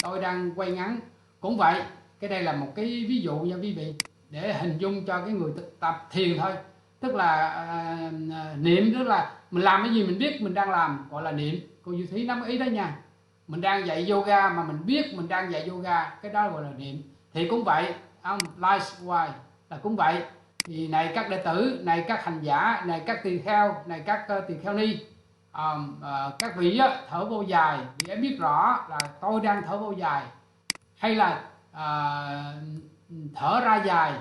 tôi đang quay ngắn. Cũng vậy, cái đây là một cái ví dụ nha quý vị, để hình dung cho cái người tập thiền thôi. Tức là niệm, tức là mình làm cái gì mình biết mình đang làm, gọi là niệm. Cô Duy Thúy nắm ý đó nha. Mình đang dạy yoga mà mình biết mình đang dạy yoga, cái đó gọi là niệm. Thì cũng vậy, likewise là cũng vậy. Thì này các đệ tử, này các hành giả, này các tỳ kheo, này các tỳ kheo ni, các vị thở vô dài, vị ấy biết rõ là tôi đang thở vô dài, hay là thở ra dài,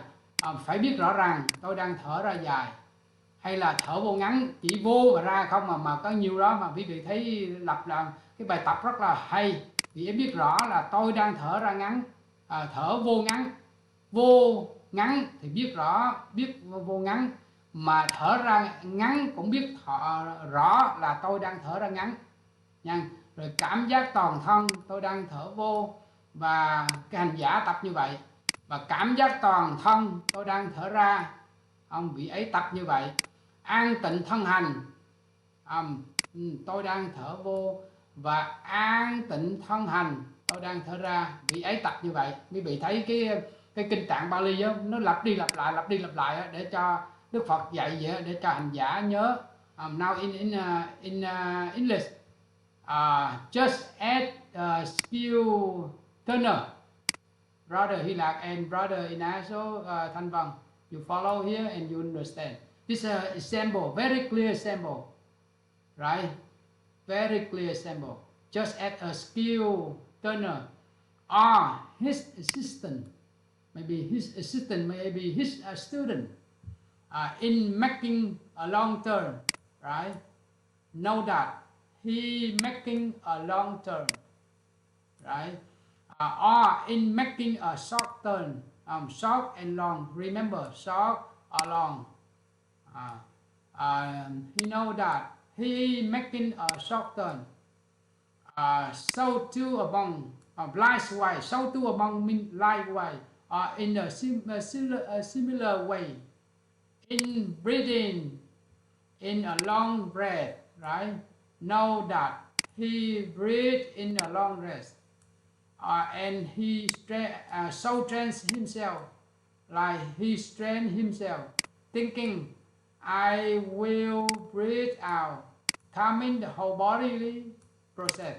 phải biết rõ rằng tôi đang thở ra dài, hay là thở vô ngắn, chỉ vô và ra không mà có nhiêu đó mà quý vị thấy lập làm cái bài tập rất là hay. Vị ấy biết rõ là tôi đang thở ra ngắn, thở vô ngắn, vô ngắn thì biết rõ, biết vô ngắn, mà thở ra ngắn cũng biết rõ là tôi đang thở ra ngắn nha. Rồi cảm giác toàn thân tôi đang thở vô, và cái hành giả tập như vậy, và cảm giác toàn thân tôi đang thở ra, vị ấy tập như vậy. An tịnh thân hành, tôi đang thở vô và an tịnh thân hành, tôi đang thở ra, vị ấy tập như vậy. Quý vị thấy cái kinh tạng Pāli đó, nó lặp đi lặp lại để cho Đức Phật dạy vậy, để cho hành giả nhớ. Now in English, just add skill turner, brother Hy Lạc and brother Inaso Thanh Vân, you follow here and you understand. This example, very clear example, right? Very clear example. Just add a skill turner or his assistant, maybe his assistant, maybe his student, in making a long turn, right? Know that he making a long turn, right? Or in making a short turn, short and long. Remember, short or long. He know that he making a short turn. So too among likewise. So too among likewise. In a similar way. In breathing, in a long breath, right? Know that he breathed in a long rest. And he so trains himself, like he trained himself, thinking, I will breathe out, calming the whole bodily process.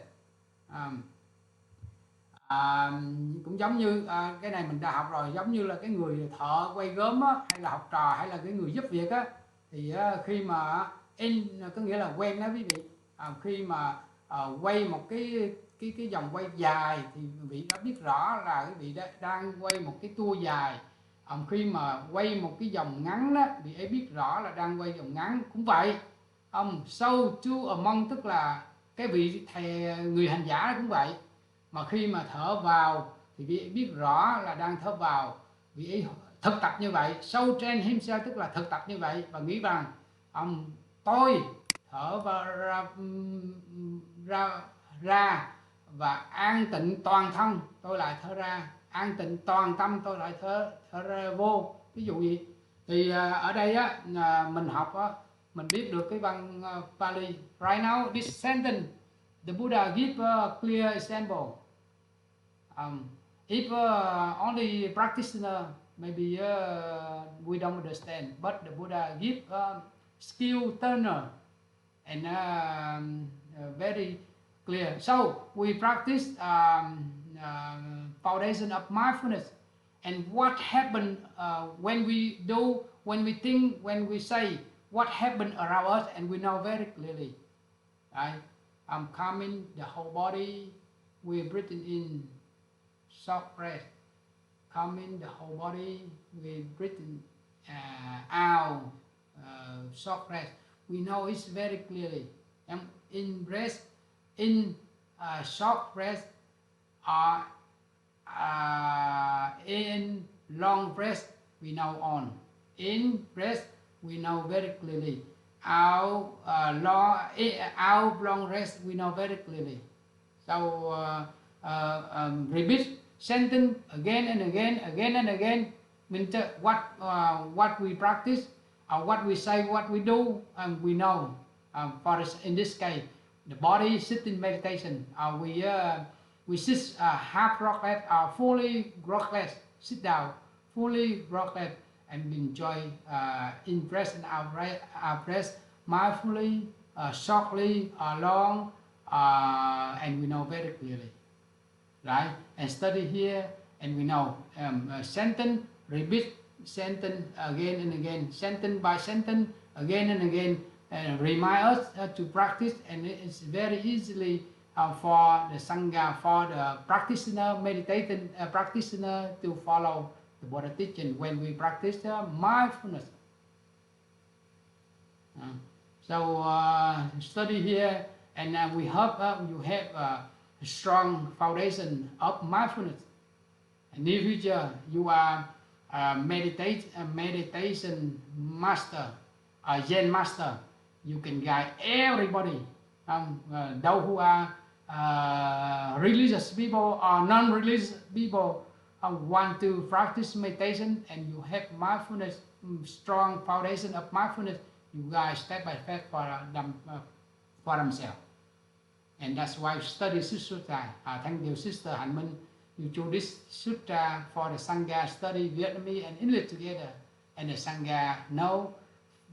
Cũng giống như cái này mình đã học rồi, giống như là cái người thợ quay gốm á, hay là học trò, hay là cái người giúp việc á, thì khi mà có nghĩa là quen đó quý vị, khi mà quay một cái vòng quay dài thì vị đã biết rõ là cái vị đang quay một cái tour dài. Khi mà quay một cái vòng ngắn đó, vị ấy biết rõ là đang quay vòng ngắn. Cũng vậy, so to among, tức là cái vị thầy người hành giả cũng vậy. Mà khi mà thở vào thì vị ấy biết rõ là đang thở vào, vị ấy thực tập như vậy. So train himself, tức là thực tập như vậy và nghĩ rằng tôi thở vào ra và an tịnh toàn thân, tôi lại thở ra, an tịnh toàn tâm, tôi lại thở ra vô. Ví dụ gì thì ở đây á, mình học á, mình biết được cái văn Pāli. Right now this sentence the Buddha give a clear example. If only practitioner, maybe we don't understand, but the Buddha give skill turner and very clear. So we practice foundation of mindfulness, and what happened when we do, when we think, when we say, what happened around us, and we know very clearly, right? I'm calming the whole body. We're breathing in, short breath, calming the whole body. We're breathing out, short breath. We know it very clearly. And in breath, in short breath, or in long breath, we know on. In breath, we know very clearly. Out long rest, we know very clearly. So repeat sentence again and again, again and again. Means what we practice, or what we say, what we do, we know. In this case, the body sit in meditation. We sit half rockless or fully rockless. Sit down, fully rockless, and enjoy in breath and out breath mindfully, shortly, long, and we know very clearly, right? And study here, and we know sentence, repeat sentence again and again, sentence by sentence, again and again, and remind us to practice. And it's very easily for the sangha, for the practitioner, meditating practitioner to follow the Buddha teaching when we practice mindfulness. So study here, and we hope you have a strong foundation of mindfulness. In the future, you are a meditation master, a Zen master. You can guide everybody, those who are religious people or non-religious people, want to practice meditation and you have mindfulness, strong foundation of mindfulness, you guys step by step for themselves. And that's why we study Sutta. Thank you, Sister Hạnh Minh. You chose this Sutta for the Sangha study Vietnamese and English together. And the Sangha know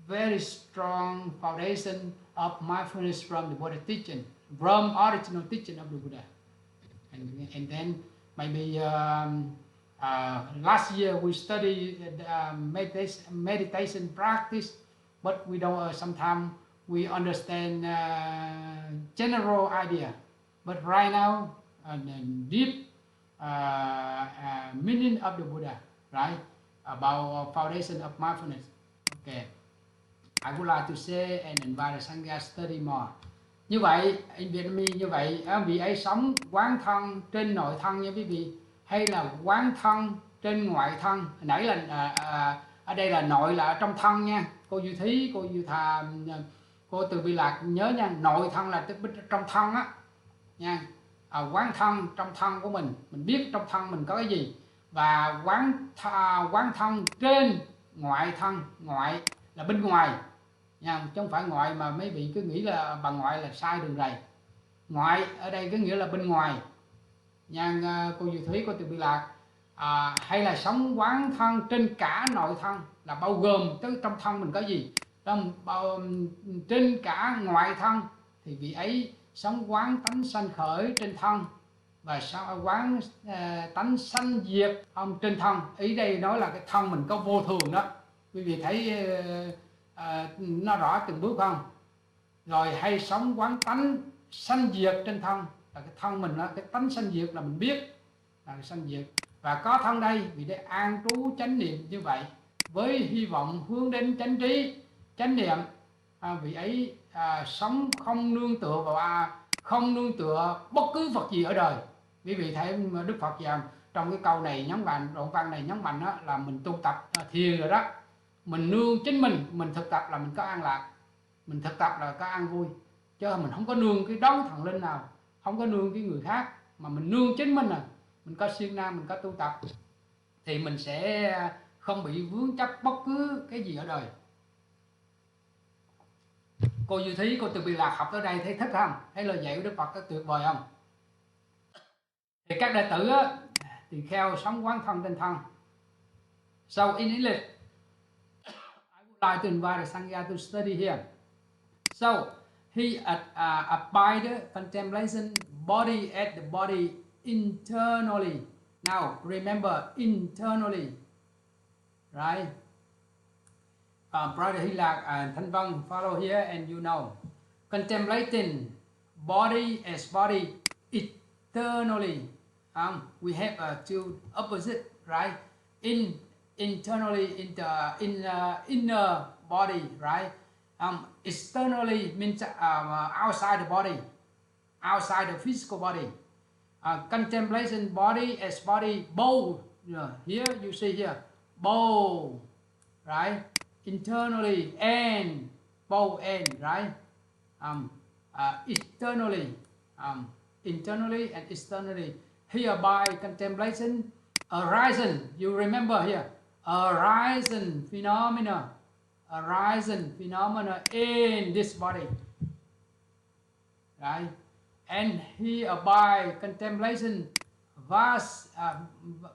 very strong foundation of mindfulness from the Buddha teaching, from original teaching of the Buddha. And then maybe last year we studied meditation practice, but we don't. Sometimes we understand general idea, but right now the deep meaning of the Buddha, right? About foundation of mindfulness. Okay, I would like to say and invite the Sangha study more. Như vậy, in Vietnamese như vậy, vị ấy sống quán thân trên nội thân nha quý vị, hay là quán thân trên ngoại thân. Nãy là ở đây là nội là ở trong thân nha. Cô Du Thí, cô Du Thà, cô Từ Bi Lạc nhớ nha, nội thân là trong thân á nha. Quán thân trong thân của mình biết trong thân mình có cái gì, và quán thân trên ngoại thân. Ngoại là bên ngoài nha, chứ không phải ngoại mà mấy vị cứ nghĩ là bà ngoại là sai đường rầy. Ngoại ở đây có nghĩa là bên ngoài nha. Cô Du Thúy, cô Từ Bi Lạc, hay là sống quán thân trên cả nội thân, là bao gồm tới trong thân mình có gì, trên cả ngoại thân thì vị ấy sống quán tánh sanh khởi trên thân, và quán tánh sanh diệt trên thân. Ý đây nói là cái thân mình có vô thường đó, quý vị thấy nó rõ từng bước không? Rồi hay sống quán tánh sanh diệt trên thân, là cái thân mình đó, cái tánh sanh diệt là mình biết là sanh diệt, và có thân đây vì để an trú chánh niệm như vậy, với hy vọng hướng đến chánh trí chánh niệm. Vị ấy sống không nương tựa vào không nương tựa bất cứ Phật gì ở đời. Quý vị thấy Đức Phật rằng trong cái câu này nhấn mạnh, đoạn văn này nhấn mạnh đó, là mình tu tập thiền rồi đó, mình nương chính mình thực tập là mình có an lạc, mình thực tập là có an vui, chứ mình không có nương cái đấng thần linh nào, không có nương cái người khác, mà mình nương chính mình mình có siêng năng, mình có tu tập thì mình sẽ không bị vướng chấp bất cứ cái gì ở đời. Cô Du Thí, cô Từ Bi Lạc học tới đây thấy thích không? Thấy lời dạy của Đức Phật có tuyệt vời không? Thì các đệ tử thì theo sống quán thân trên thân. So in English, I would like to invite the Sangha to study here. So he abide contemplation body at the body internally. Now remember, internally, right? Brother Hilak and Thanh Vân follow here, and you know, contemplating body as body eternally. We have two opposite, right? Internally, in the inner body, right? Externally means outside the body, outside the physical body. Contemplation body as body, both. Here you see here, both, right? Internally and both end, right? Externally, internally and externally. Hereby contemplation arising. You remember here, arising phenomena in this body, right? And hereby contemplation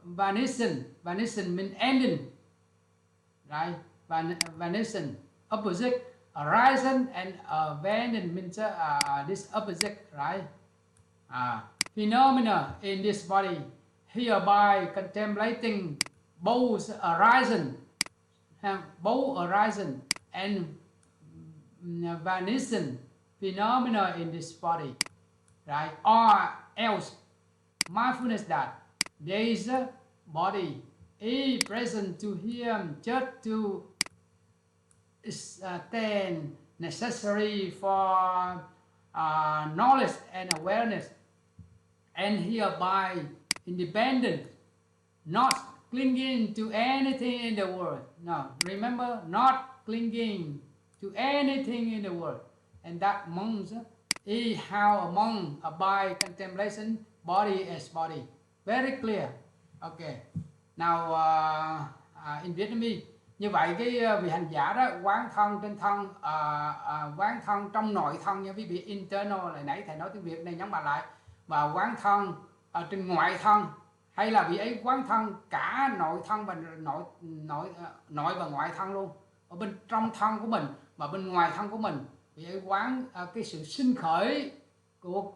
vanishing means ending, right? Vanishing, opposite. Arising and vanishing means this opposite, right? Phenomena in this body, hereby contemplating both arising and vanishing phenomena in this body, right? Or else mindfulness that there is a body is present to him just to stand necessary for knowledge and awareness, and hereby independent, not clinging to anything in the world. No, remember, not clinging to anything in the world. And that monks is how a monk abide contemplation body as body. Very clear. Okay. Now in Vietnamese, như vậy cái vị hành giả đó quán thân trên thân, quán thân trong nội thân nha quý vị, internal, lại nãy thầy nói tiếng Việt này nhấn mạnh lại, và quán thân trên ngoại thân, hay là vị ấy quán thân cả nội thân và nội và ngoại thân luôn, ở bên trong thân của mình và bên ngoài thân của mình, vị ấy quán cái sự sinh khởi của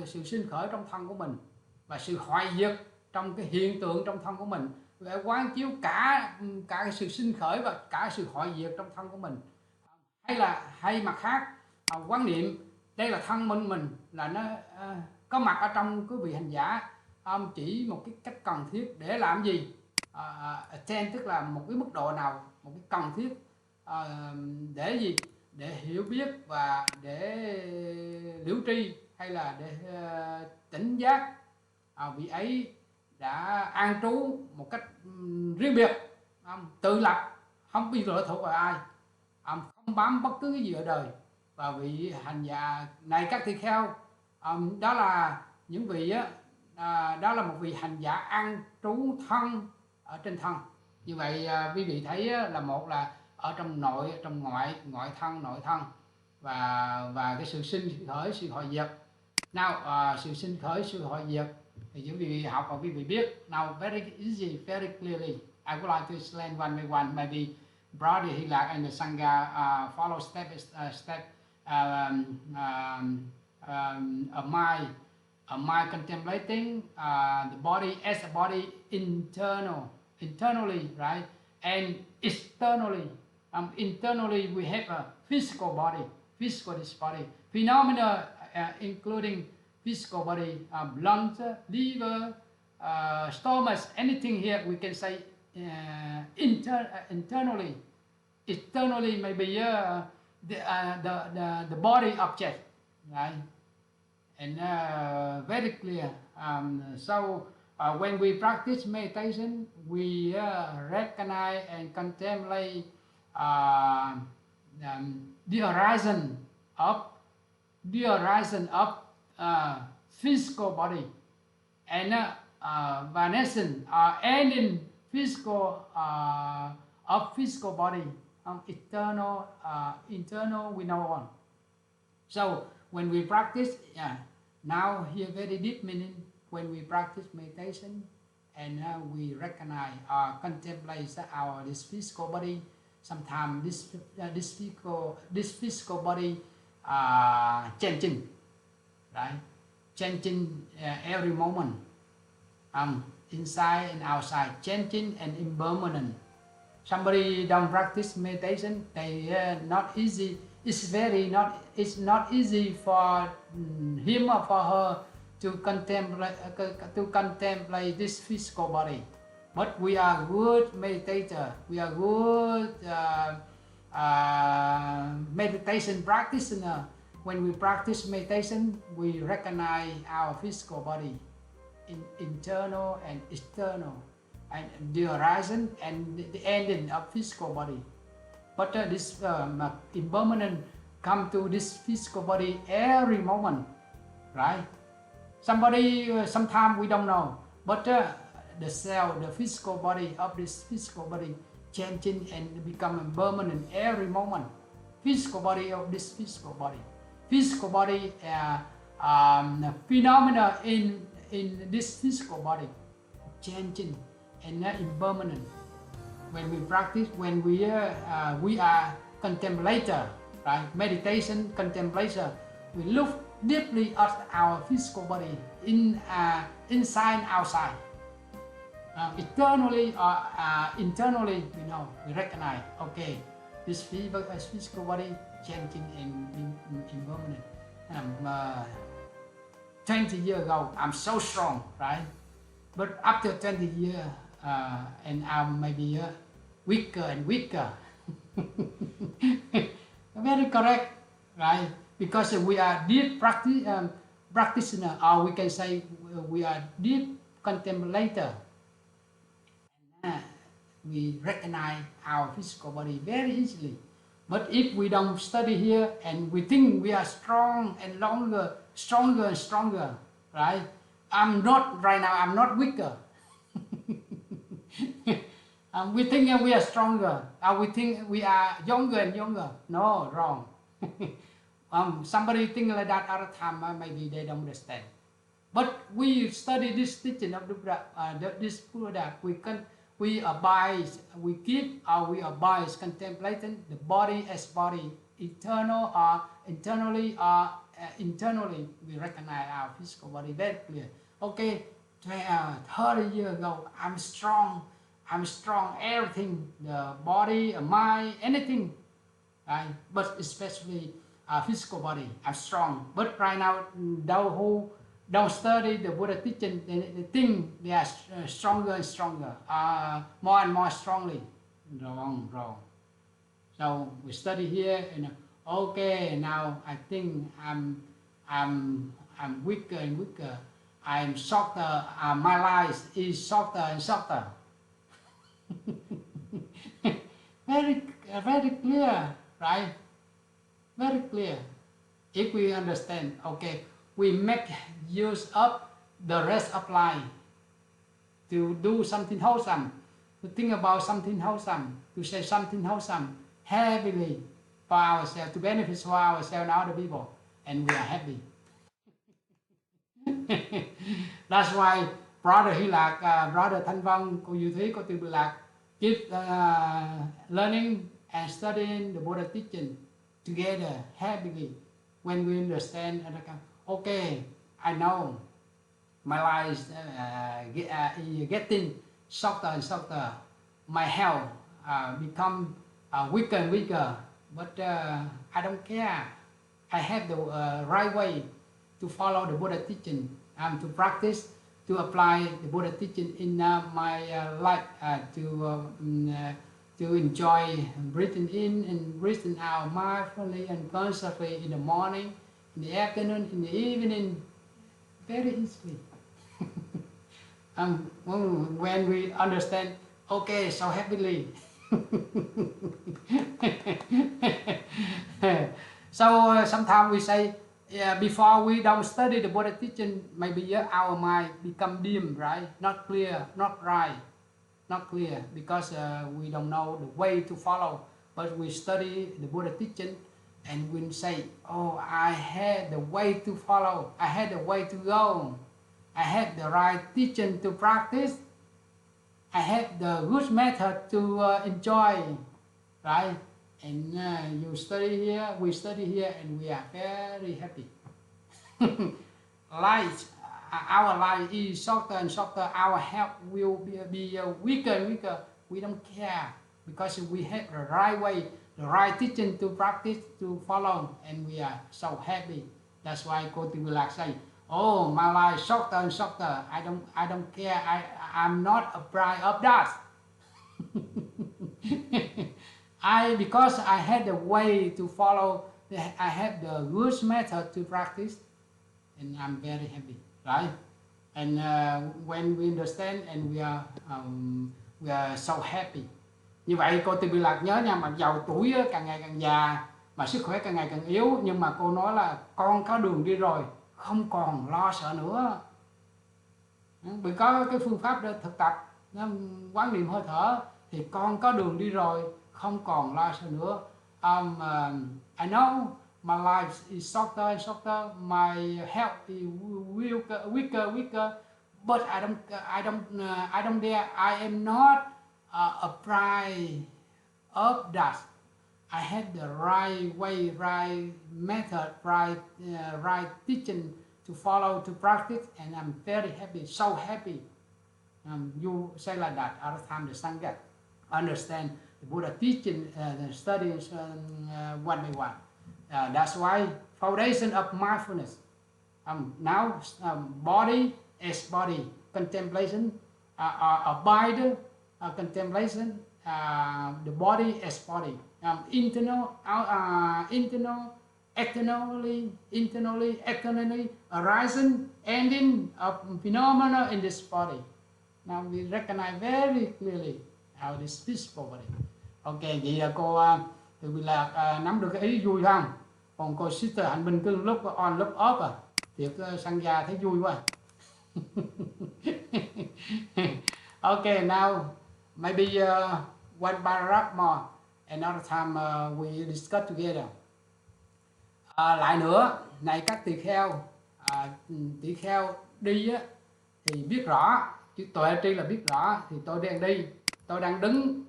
sự sinh khởi trong thân của mình và sự hoại diệt trong cái hiện tượng trong thân của mình, để quán chiếu cả cái sự sinh khởi và cả sự hoại diệt trong thân của mình. Hay mặt khác, quán niệm đây là thân mình là nó có mặt ở trong cái vị hành giả, chỉ một cái cách cần thiết để làm gì, attain, tức là một cái mức độ nào, một cái cần thiết để gì, để hiểu biết và để liễu tri, hay là để tỉnh giác. Vị ấy đã an trú một cách riêng biệt, tự lập, không bị lệ thuộc vào ai, không bám bất cứ cái gì ở đời. Và vị hành giả này các tỳ kheo, đó là những vị đó là một vị hành giả an trú thân ở trên thân. Như vậy quý vị thấy là một là ở trong nội, trong ngoại thân, nội thân, và cái sự sinh khởi, sự hoại diệt. Nào sự sinh khởi, sự hoại diệt thì quý vị học và quý vị biết. Now very easy, very clearly, I would like to explain one by one. Maybe Brother Hilak and the Sangha follow step by step of my contemplating the body as a body internally, right, and externally. Internally we have a physical body, this body, phenomena including physical body, lungs, liver, stomach, anything here we can say internally. Externally maybe the body object, right? And very clear. So when we practice meditation, we recognize and contemplate the horizon of physical body and vanishing ending physical of physical body, internal we know on. So when we practice, now here very deep meaning, when we practice meditation and we recognize or contemplate this physical body, sometimes this physical body changing, right? Changing every moment, inside and outside, changing and impermanent. Somebody don't practice meditation, they not easy. It's not easy for him or for her to contemplate this physical body. But we are good meditator. We are good meditation practitioner. When we practice meditation, we recognize our physical body, internal and external, and the horizon and the ending of physical body. But this impermanent come to this physical body every moment, right? Sometimes we don't know, but the cell, the physical body of this physical body changing and become impermanent every moment. Physical body of this physical body. Physical body phenomena in this physical body changing and impermanent. When we practice, when we are contemplator, right? Meditation contemplator, we look deeply at our physical body, inside and outside. Externally or internally, we recognize, okay, this physical body changing and impermanent. 20 years ago, I'm so strong, right? But after 20 years, and I'm maybe weaker and weaker. Very correct, right? Because we are deep practitioner, or we can say we are deep contemplator. We recognize our physical body very easily. But if we don't study here and we think we are strong and stronger and stronger, right? I'm not right now, I'm not weaker. We think we are stronger. We think we are younger and younger. No, wrong. Somebody think like that other time, maybe they don't understand. But we study this teaching of the Buddha, this Buddha, we abide, we keep, we abide contemplating the body as body, eternal or internally internally we recognize our physical body very clear. Okay, 30 years ago, I'm strong, everything, the body, mind, anything, right? But especially physical body, I'm strong. But right now, those who don't study the Buddha teaching, they think they are stronger and stronger, more and more strongly. Wrong. So we study here, and okay, now I think I'm weaker and weaker. I'm softer. My life is softer and softer. very clear, right? Very clear. If we understand, okay, we make use of the rest of life to do something wholesome, to think about something wholesome, to say something wholesome, heavily for ourselves, to benefit for ourselves and other people, and we are happy. That's why Brother Hy Lạc, Brother Thanh Văn, cô Diệu Thúy, cô Từ Bì Lạc keep learning and studying the Buddha teaching together happily. When we understand, okay, I know my life is getting softer and softer. My health become weaker and weaker, but I don't care. I have the right way to follow the Buddha teaching, to practice, to apply the Buddha teaching in my life, to enjoy breathing in and breathing out mindfully and consciously in the morning, in the afternoon, in the evening, very easily. When we understand, okay, so happily. So sometimes we say, before we don't study the Buddha teaching, maybe our mind become dim, right? Not clear, not right. Not clear, because we don't know the way to follow. But we study the Buddha teaching, and we say, oh, I had the way to follow, I had the way to go, I had the right teaching to practice, I had the good method to enjoy, right? And you study here, we study here, and we are very happy. Our life is softer and softer, our health will be weaker and weaker. We don't care, because we have the right way, the right teaching to practice, to follow, and we are so happy. That's why cô Từ Bì Lạc say, oh, my life is softer and softer. I don't care. I'm not afraid of that. Because I had the way to follow, I have the good method to practice, and I'm very happy, right? And when we understand, and we are so happy. Như vậy cô Từ Bì Lạc nhớ nha, mặc dầu tuổi càng ngày càng già, mà sức khỏe càng ngày càng yếu, nhưng mà cô nói là con có đường đi rồi, không còn lo sợ nữa. Vì có cái phương pháp để thực tập quán niệm hơi thở, thì con có đường đi rồi, không còn lo sợ nữa. I know my life is softer and softer, my health is weaker, but I don't dare. I am not afraid of that. I had the right way, right method, right teaching to follow, to practice, and I'm very happy, so happy. You say like that all the time, the Sangha understand the Buddha teaching, the studies one by one. That's why foundation of mindfulness. Now body as body, contemplation, abide, contemplation, the body as body, internal, externally, externally, arising, ending of phenomena in this body. Now we recognize very clearly how this physical body. Ok, vậy là cô Từ Bì Lạc nắm được cái ý vui không? Còn cô Sister Hạnh Bình cứ lúc on lúc off à. Thiệt Sangha thấy vui quá. Okay, now maybe one paragraph more. Another time we discuss together. Lại nữa, này các tỳ kheo, tỳ kheo đi á, thì biết rõ, chữ tuệ tri là biết rõ, thì tôi đang đi, tôi đang đứng,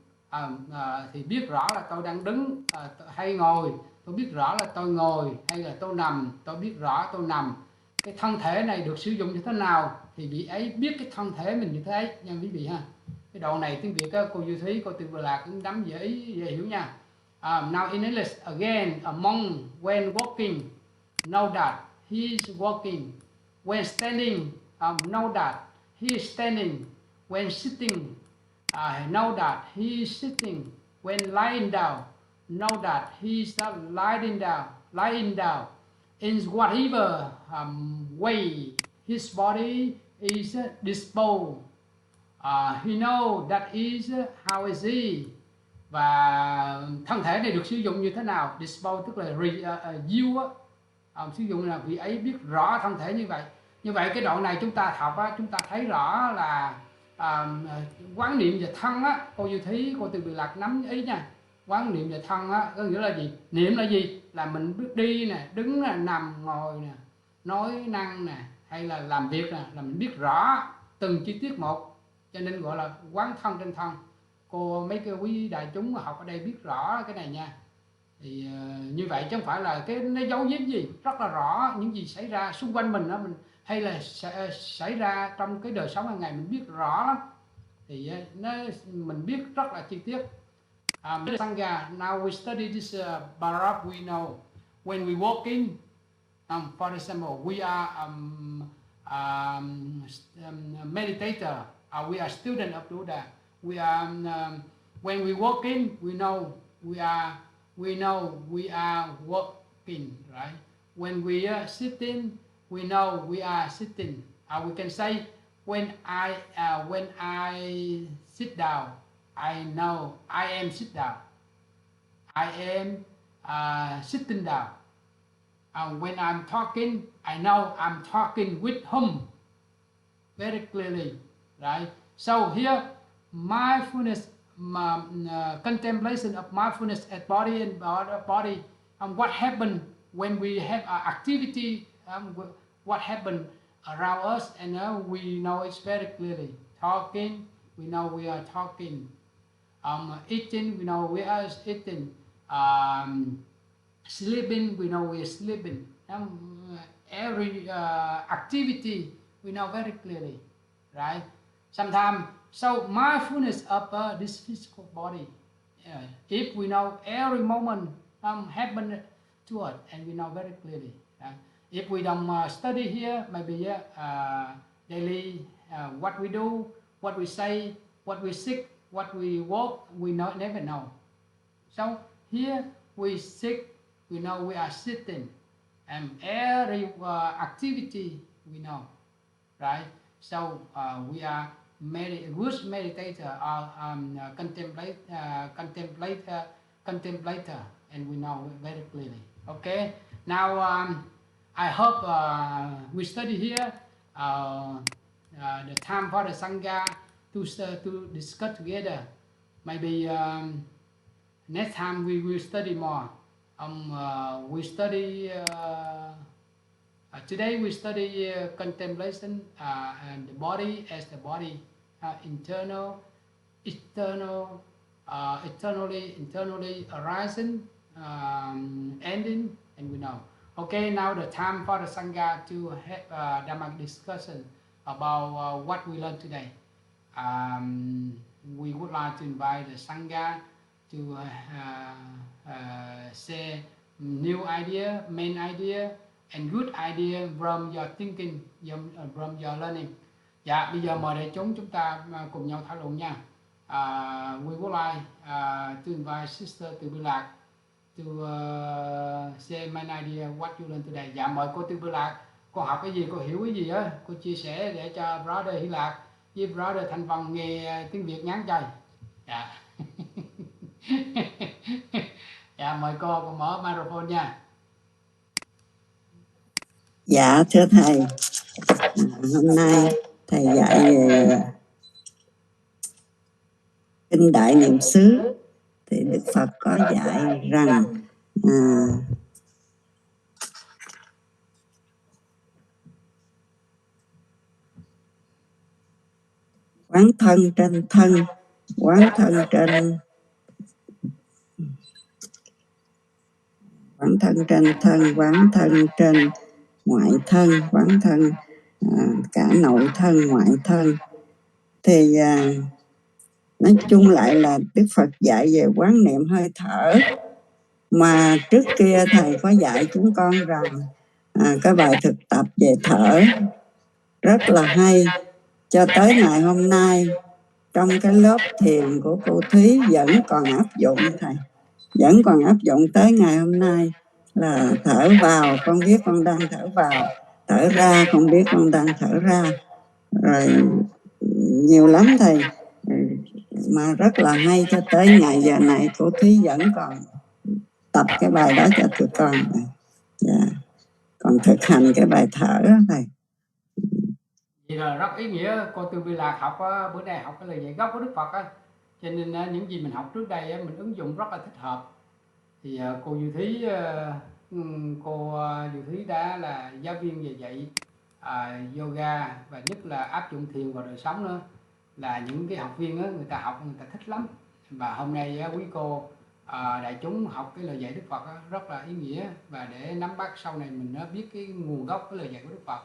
thì biết rõ là tôi đang đứng hay ngồi, tôi biết rõ là tôi ngồi hay là tôi nằm, tôi biết rõ tôi nằm. Cái thân thể này được sử dụng như thế nào thì vị ấy biết cái thân thể mình như thế nha quý vị ha. Cái đoạn này tiếng Việt á, cô Du Thúy, cô Tư Vừa Lạc cũng nắm dễ hiểu nha. Now in English again, a monk when walking, know that he is walking. When standing, know that he is standing. When sitting, know that he is sitting. When lying down, know that he is lying down. Lying down. In whatever way his body is disposed, he knows that is how is he. Và thân thể này được sử dụng như thế nào? Dispose tức là use, sử dụng là vị ấy biết rõ thân thể như vậy. Như vậy cái đoạn này chúng ta học á, chúng ta thấy rõ là quán niệm về thân á, cô Du Thúy, cô Từ Biệt Lạc nắm ý nha. Quán niệm về thân á, có nghĩa là gì? Niệm là gì? Là mình biết đi nè, đứng nè, nằm, ngồi nè, nói năng nè, hay là làm việc nè, là mình biết rõ từng chi tiết một, cho nên gọi là quán thân trên thân. Cô mấy cái quý đại chúng học ở đây biết rõ cái này nha. Thì như vậy chứ không phải là cái nó giấu giếm gì, rất là rõ những gì xảy ra xung quanh mình đó, mình hay là xảy ra trong cái đời sống hàng ngày mình biết rõ lắm. Thì mình biết rất là chi tiết. Sangha, now we study this paragraph. We know when we walk in, for example, we are meditator, we are student of Buddha. We are when we walk in, we know we are walking, right? When we are sitting, we know we are sitting. We can say when I sit down, I know I am sit down. I am sitting down. When I'm talking, I know I'm talking with whom, very clearly, right? So here, mindfulness, contemplation of mindfulness at body and body. What happened when we have activity? What happened around us, and we know it very clearly. Talking, we know we are talking. Eating, we know we are eating. Sleeping, we know we are sleeping. Every activity, we know very clearly, right? Sometimes, so mindfulness of this physical body. If we know every moment happen to us, and we know very clearly. Right? If we don't study here, maybe daily, what we do, what we say, what we sit, what we walk, we never know. So here we sit, we know we are sitting, and every activity we know, right? So we are good meditator or contemplator, and we know very clearly. Okay, now I hope we study here the time for the Sangha to discuss together. Maybe next time we will study more. We study today. We study contemplation and the body as the body, internal, external, internally arising, ending, and we know. Okay, now the time for the Sangha to have Dhamma discussion about what we learned today. We would like to invite the Sangha to say new idea, main idea, and good idea from your thinking, from your learning. Dạ, bây giờ mời đại chúng ta cùng nhau thảo luận nha. We would like to invite Sister Từ Bi Lạc to say main idea what you learned today. Dạ, mời cô Từ Bi Lạc, cô học cái gì, cô hiểu cái gì á, cô chia sẻ để cho brother Hy Lạc với brother Thành Vân nghe tiếng Việt ngắn chơi. Dạ. Dạ, mời cô mở microphone nha. Dạ, thưa thầy, hôm nay thầy dạy về Kinh Đại Niệm xứ thì Đức Phật có dạy rằng quán thân trên thân, quán thân trên thân, quán thân trên ngoại thân, quán thân cả nội thân, ngoại thân. Thì nói chung lại là Đức Phật dạy về quán niệm hơi thở. Mà trước kia Thầy có dạy chúng con rằng cái bài thực tập về thở rất là hay. Cho tới ngày hôm nay, trong cái lớp thiền của cô Thúy vẫn còn áp dụng Thầy. Vẫn còn áp dụng tới ngày hôm nay là thở vào, con biết con đang thở vào. Thở ra, con biết con đang thở ra. Rồi nhiều lắm Thầy. Mà rất là hay, cho tới ngày giờ này cô Thúy vẫn còn tập cái bài đó cho tụi con. Còn thực hành cái bài thở đó Thầy. Vậy là rất ý nghĩa. Cô Tư Vi Lạc học bữa nay học cái lời dạy gốc của Đức Phật á, cho nên những gì mình học trước đây mình ứng dụng rất là thích hợp. Thì cô Duy Thúy, đã là giáo viên về dạy yoga và nhất là áp dụng thiền vào đời sống nữa, là những cái học viên người ta học người ta thích lắm. Và hôm nay quý cô đại chúng học cái lời dạy Đức Phật rất là ý nghĩa, và để nắm bắt sau này mình biết cái nguồn gốc cái lời dạy của Đức Phật.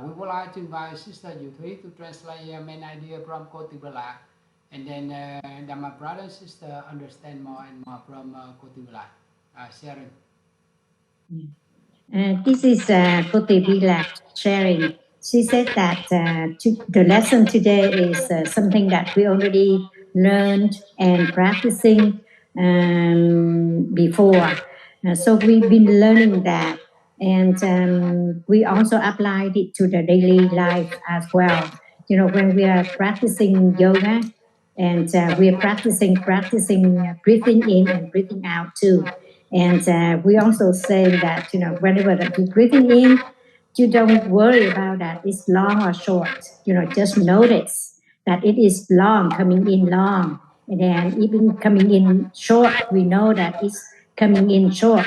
We would like to invite Sister Yu Thúy to translate main idea from Cô Tư Vi Lạc, and then that my brother and sister understand more and more from Cô Tư Vi Lạc. Sharing. This is Cô Tư Vi Lạc sharing. She said that the lesson today is something that we already learned and practicing before. So we've been learning that, and we also applied it to the daily life as well. You know, when we are practicing yoga, and we are practicing breathing in and breathing out too. And we also say that, you know, whenever you're breathing in, you don't worry about that it's long or short. You know, just notice that it is long, coming in long. And then even coming in short, we know that it's coming in short.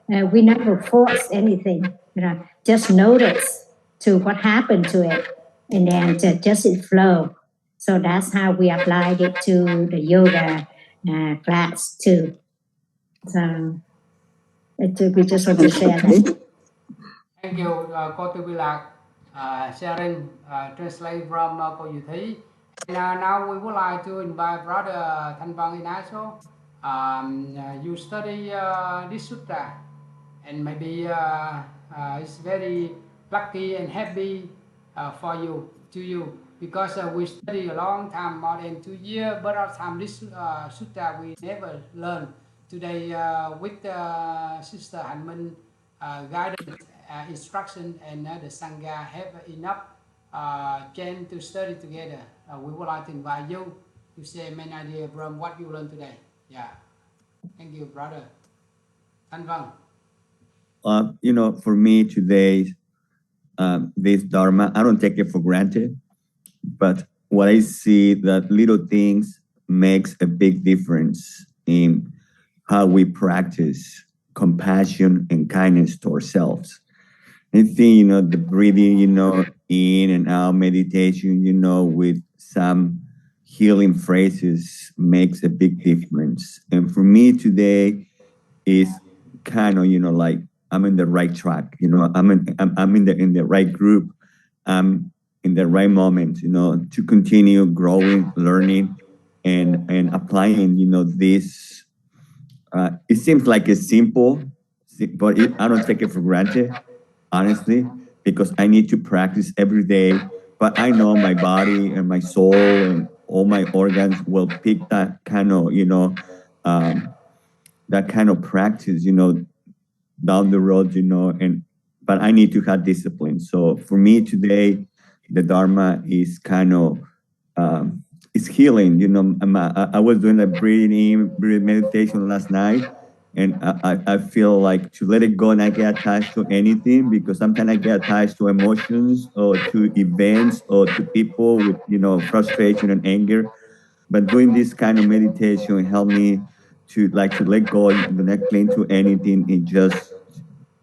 We never force anything, you know, just notice to what happened to it, and then just it flow. So that's how we applied it to the yoga class too. So we just want to share that. Thank you, Cô Tư Vi Lạc, sharing, translate from Cô Yu Thúy. And now we would like to invite Brother Thanh Văn Inacho. You study this sutta, and maybe it's very lucky and happy for you, because we study a long time, more than 2 years, but our time this sutta we never learn. Today with Sister Hạnh Minh guidance, instruction, and the Sangha have enough chance to study together. We would like to invite you to share main idea from what you learned today. Yeah. Thank you, Brother Thanh Văn. You know, for me today, this Dharma, I don't take it for granted, but what I see that little things makes a big difference in how we practice compassion and kindness to ourselves. I think, you know, the breathing, you know, in and out meditation, you know, with some healing phrases makes a big difference. And for me today is kind of, you know, like I'm in the right track, you know, I'm in the right group. I'm in the right moment, you know, to continue growing, learning, and applying, you know, this. It seems like it's simple, but I don't take it for granted, honestly, because I need to practice every day. But I know my body and my soul and all my organs will pick that kind of, you know, that kind of practice, you know, down the road, you know, but I need to have discipline. So for me today, the Dharma is kind of, it's healing, you know. I was doing a breathing meditation last night, and I feel like to let it go and not get attached to anything, because sometimes I get attached to emotions or to events or to people with, you know, frustration and anger. but doing this kind of meditation helped me to let go, not cling to anything.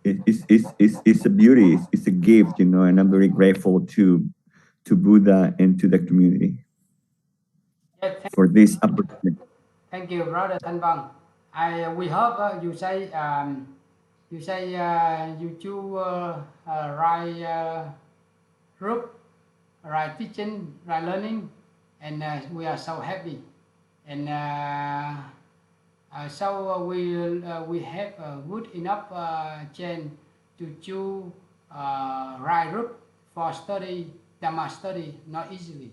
It's a beauty. It's a gift, and I'm very grateful to Buddha and to the community Yes, for this opportunity. thank you, brother Thanh Văn. We hope you say you choose right group, right teaching, right learning, and we are so happy. And so we have a good enough chance to choose right group for study Dhamma study, not easily.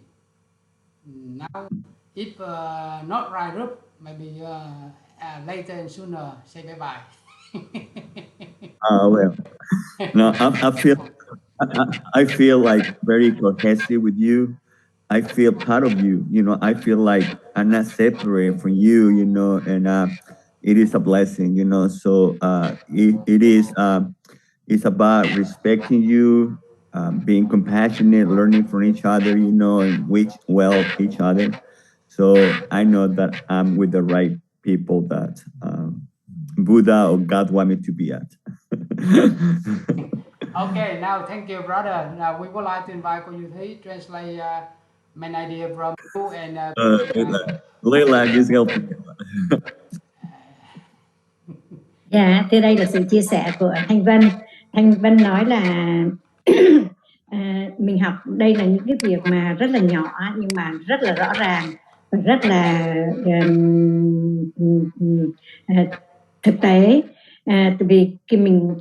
Now, if not right group, maybe later and sooner say bye bye. Well, no, I feel like very cohesive with you. I feel part of you. I feel like I'm not separate from you. And it is a blessing. So it is. It's about respecting you, being compassionate, learning from each other. And wish well each other. So I know that I'm with the right people that Buddha or God want me to be at. Okay, now thank you, brother. Now we would like to invite cô Như Thí translate main idea from you and Leila is helping. Dạ, thì đây là sự chia sẻ của Thanh Vân. Thanh Vân nói là mình học đây là những cái việc mà rất là nhỏ nhưng mà rất là rõ ràng và rất là thực tế. Vì khi mình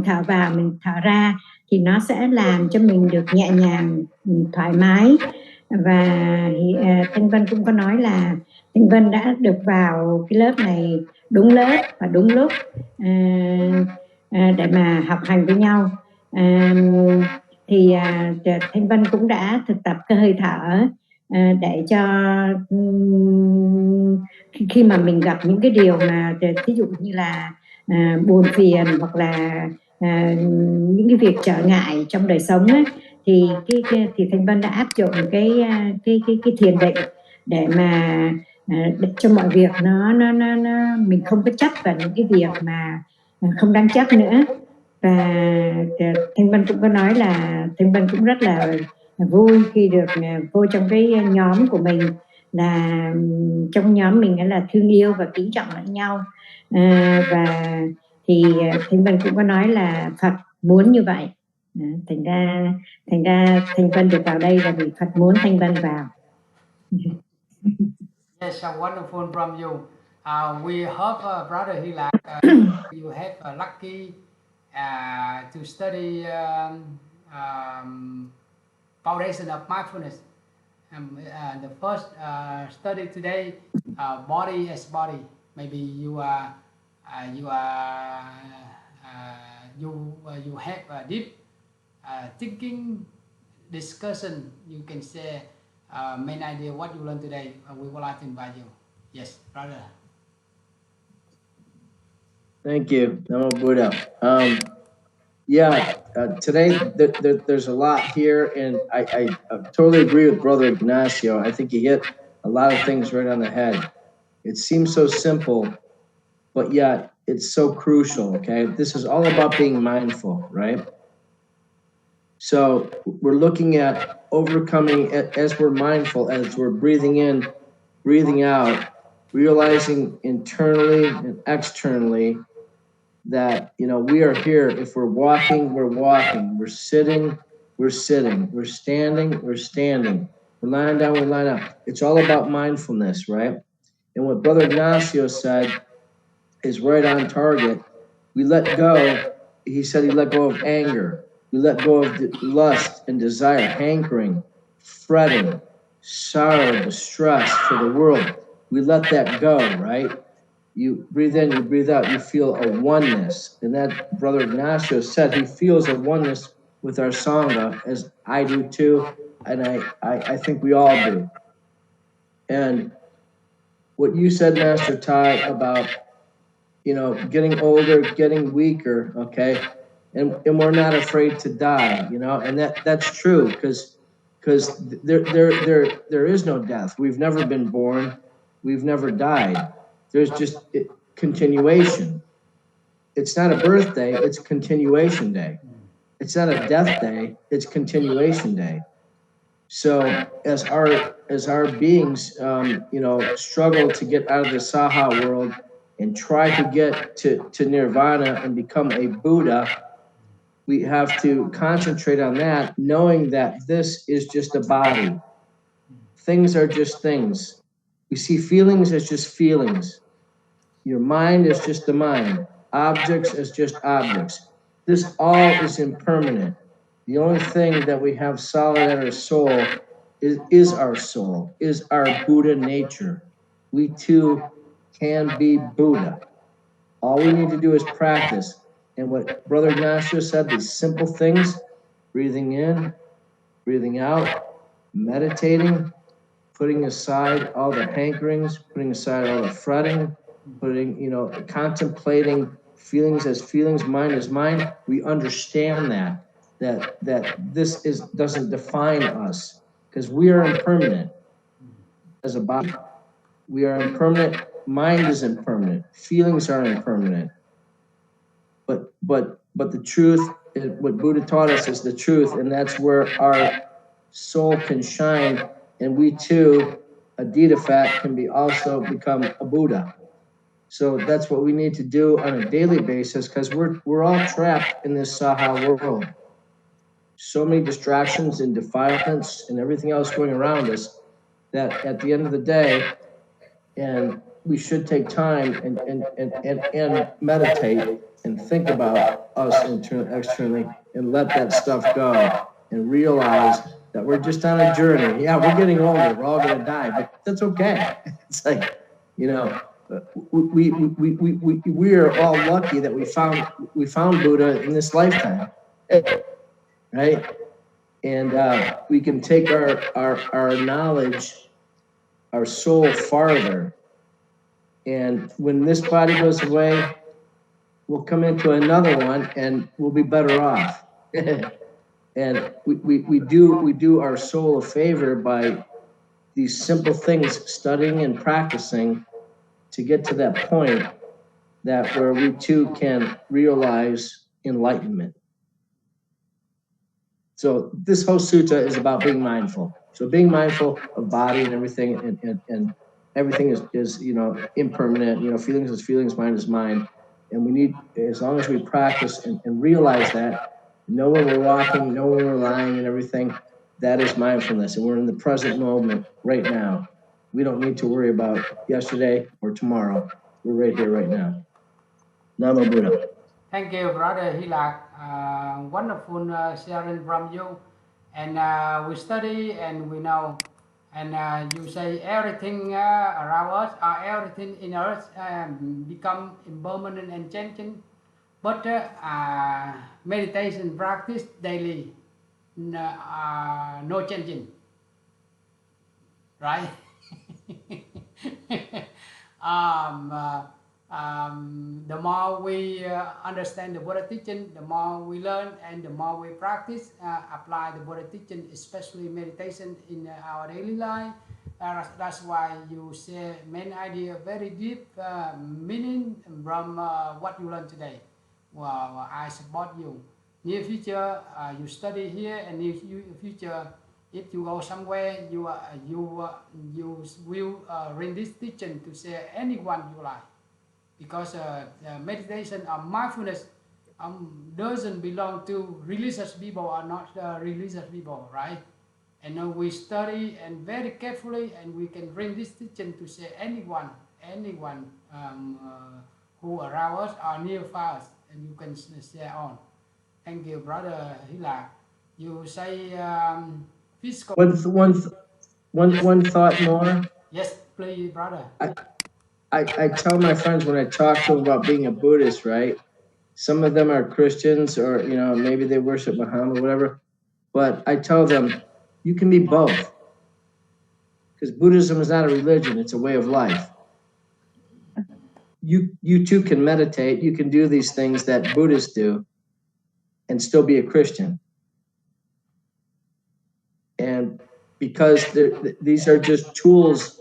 thở vào, mình thở ra thì nó sẽ làm cho mình được nhẹ nhàng, thoải mái. Và Thanh Vân cũng có nói là Thanh Vân đã được vào cái lớp này đúng lớp và đúng lúc để mà học hành với nhau. Thì Thanh Vân cũng đã thực tập cái hơi thở để cho khi mà mình gặp những cái điều mà ví dụ như là buồn phiền hoặc là những cái việc trở ngại trong đời sống ấy, thì Thanh Vân đã áp dụng cái thiền định để mà để cho mọi việc nó mình không có chấp vào những cái việc mà không đáng chấp nữa. Và Thanh Vân cũng có nói là Thanh Vân cũng rất là vui khi được vô trong cái nhóm của mình, là trong nhóm mình là thương yêu và kính trọng lẫn nhau. Và thì Thanh Vân cũng có nói là Phật muốn như vậy. Thành ra Thanh Vân được vào đây là vì Phật muốn Thanh Vân vào. Yes, so wonderful from you. We hope, brother Hy you have lucky to study foundation of mindfulness. The first study today, body as body. Maybe you have a deep thinking discussion. You can say main idea what you learned today. We would like to invite you. Yes, brother. Thank you, Namo Buddha. Today there's a lot here, and I totally agree with Brother Ignacio. I think he hit a lot of things right on the head. It seems so simple, but yet it's so crucial, okay? This is all about being mindful, right? So we're looking at overcoming, as we're mindful, as we're breathing in, breathing out, realizing internally and externally that, we are here. If we're walking, we're walking. We're sitting, we're sitting. We're standing, we're standing. We're lying down, we're lying down. It's all about mindfulness, right? And what Brother Ignacio said is right on target. We let go. He said he let go of anger. We let go of lust and desire, hankering, fretting, sorrow, distress for the world. We let that go, right? You breathe in, you breathe out, you feel a oneness. And that Brother Ignacio said he feels a oneness with our Sangha, as I do too, and I think we all do. And what you said, Master Tai, about, getting older, getting weaker, okay? And we're not afraid to die, and that's true, because because there is no death. We've never been born. We've never died. There's just continuation. It's not a birthday, it's continuation day. It's not a death day, it's continuation day. So as our beings, struggle to get out of the Saha world and try to get to Nirvana and become a Buddha, we have to concentrate on that, knowing that this is just a body. Things are just things. We see feelings as just feelings. Your mind is just the mind. Objects as just objects. This all is impermanent. The only thing that we have solid at our soul is our soul, is our Buddha nature. We too can be Buddha. All we need to do is practice. And what Brother Ignacio said, these simple things, breathing in, breathing out, meditating, putting aside all the hankerings, putting aside all the fretting, contemplating feelings as feelings, mind as mind. We understand that this doesn't define us, because we are impermanent as a body. We are impermanent. Mind is impermanent. Feelings are impermanent. But the truth, what Buddha taught us, is the truth, and that's where our soul can shine, and we too, a Dīgha can also become a Buddha. So that's what we need to do on a daily basis, because we're all trapped in this Saha world. So many distractions and defilements and everything else going around us, that at the end of the day, and we should take time and meditate and think about us externally, and let that stuff go and realize that we're just on a journey. Yeah, we're getting older. We're all going to die, but that's okay. It's like, we are all lucky that we found Buddha in this lifetime, right? And we can take our knowledge, our soul farther. And when this body goes away, we'll come into another one, and we'll be better off. And we do our soul a favor by these simple things, studying and practicing, to get to that point where we too can realize enlightenment. So this whole sutta is about being mindful. So being mindful of body and everything, and everything is impermanent. Feelings is feelings, mind is mind. And we need, as long as we practice and realize that, know when we're walking, know when we're lying and everything, that is mindfulness. And we're in the present moment right now. We don't need to worry about yesterday or tomorrow. We're right here, right now. Namo Buddha. Thank you, Brother Hilak. Wonderful sharing from you. And we study and we know. And you say everything around us, or everything in us become impermanent and changing. But meditation practice daily, no changing. Right? The more we understand the Buddha teaching, the more we learn, and the more we practice, apply the Buddha teaching, especially meditation in our daily life. That's why you share main idea, very deep meaning from what you learned today. Well, I support you. Near future, you study here, and near future, if you go somewhere, you will read this teaching to share anyone you like. Because meditation or mindfulness doesn't belong to religious people or not religious people, right? And we study and very carefully, and we can bring this teaching to say anyone who around us or near us, and you can share on. Thank you, Brother Hilak. You say physical. One thought more. Yes, please, brother. I tell my friends when I talk to them about being a Buddhist, right? Some of them are Christians, or maybe they worship Muhammad, whatever. But I tell them, you can be both, because Buddhism is not a religion; it's a way of life. You too can meditate. You can do these things that Buddhists do, and still be a Christian. And because these are just tools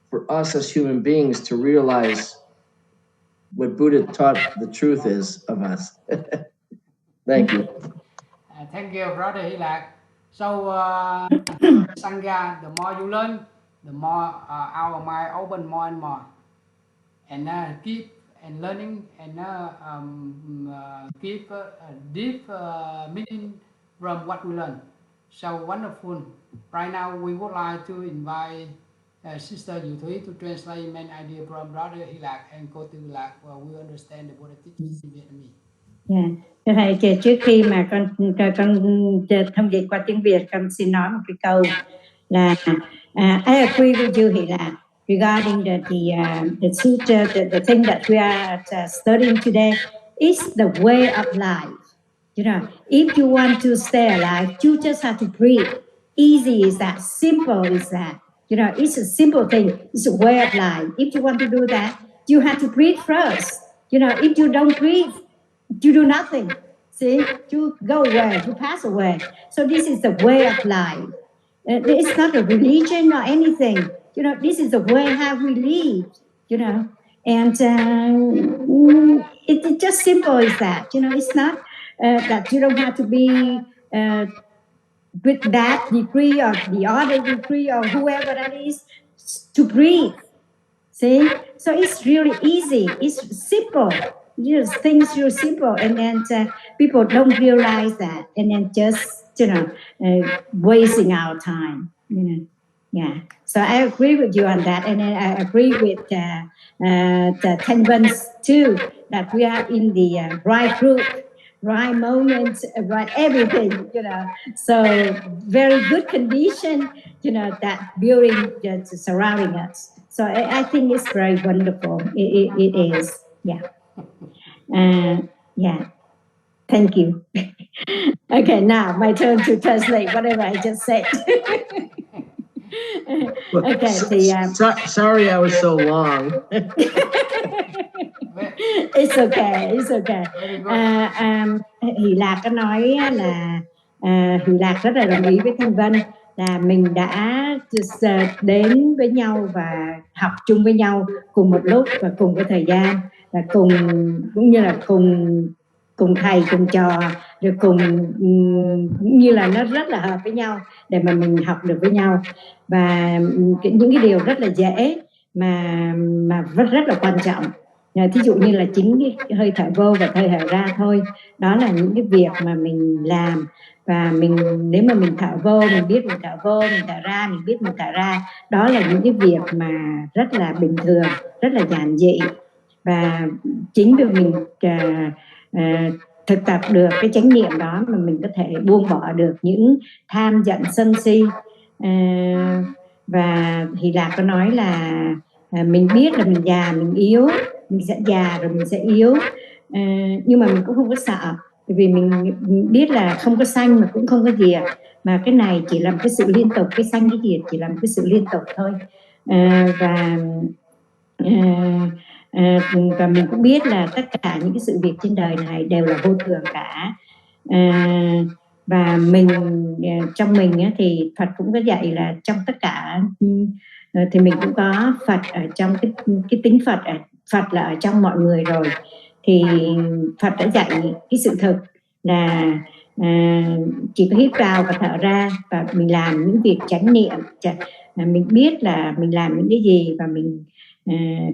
for us as human beings to realize what Buddha taught the truth is of us. Thank you. Thank you, Brother Hy Lạc. So, Sangha, the more you learn, the more our mind open more and more. And keep and learning and keep deep meaning from what we learn. So wonderful. Right now, we would like to invite Sister Diệu Thúy to translate main idea from Brother Hy Lạc and Cô Tư Lạc, where we understand the Buddha teachings in Vietnamese. Thưa thầy, trước khi mà con thông dịch qua tiếng Việt, con xin nói một cái câu là I agree with you, Hy Lạc, regarding the sutta, the thing that we are studying today is the way of life. You know, if you want to stay alive, you just have to breathe. Easy is that, simple is that. You know, it's a simple thing. It's a way of life. If you want to do that, you have to breathe first. You know, if you don't breathe, you do nothing. See, you go away, you pass away. So this is the way of life. It's not a religion or anything. You know, this is the way how we live. You know, and it's just simple as that. You know, it's not that you don't have to be with that degree or the other degree or whoever that is to breathe. See, so it's really easy. It's simple. Just things are simple, and then people don't realize that, and then just wasting our time. You know, yeah. So I agree with you on that, and then I agree with the Tenvans too, that we are in the right group, right moment, right everything. You know, so very good condition. You know, that building that's surrounding us. So I think it's very wonderful. It is. Yeah. Yeah. Thank you. Okay, now my turn to translate whatever I just said. Okay, sorry I was so long. It's okay, it's okay. Hy Lạc có nói là Hy Lạc rất là đồng ý với Thanh Vân là mình đã đến với nhau và học chung với nhau cùng một lúc và cùng cái thời gian, và cùng cũng như là cùng thầy cùng trò, rồi cùng cũng như là nó rất là hợp với nhau để mà mình học được với nhau, và những cái điều rất là dễ mà rất là quan trọng. Thí dụ như là chính cái hơi thở vô và hơi thở ra thôi, đó là những cái việc mà mình làm. Và nếu mà mình thở vô, mình biết mình thở vô, mình thở ra, mình biết mình thở ra, đó là những cái việc mà rất là bình thường, rất là giản dị. Và chính vì mình thực tập được cái chánh niệm đó mà mình có thể buông bỏ được những tham giận sân si. Và Hy Lạc có nói là mình biết là mình già, mình yếu, mình sẽ già rồi mình sẽ yếu, nhưng mà mình cũng không có sợ, bởi vì mình biết là không có sanh mà cũng không có diệt, mà cái này chỉ là một cái sự liên tục, cái sanh cái diệt chỉ là một cái sự liên tục thôi. Và mình cũng biết là tất cả những cái sự việc trên đời này đều là vô thường cả. Và mình trong mình thì Phật cũng có dạy là trong tất cả thì mình cũng có Phật ở trong cái tính Phật, Phật là ở trong mọi người rồi. Thì Phật đã dạy cái sự thực là chỉ có hít vào và thở ra, và mình làm những việc chánh niệm. Mình biết là mình làm những cái gì, và mình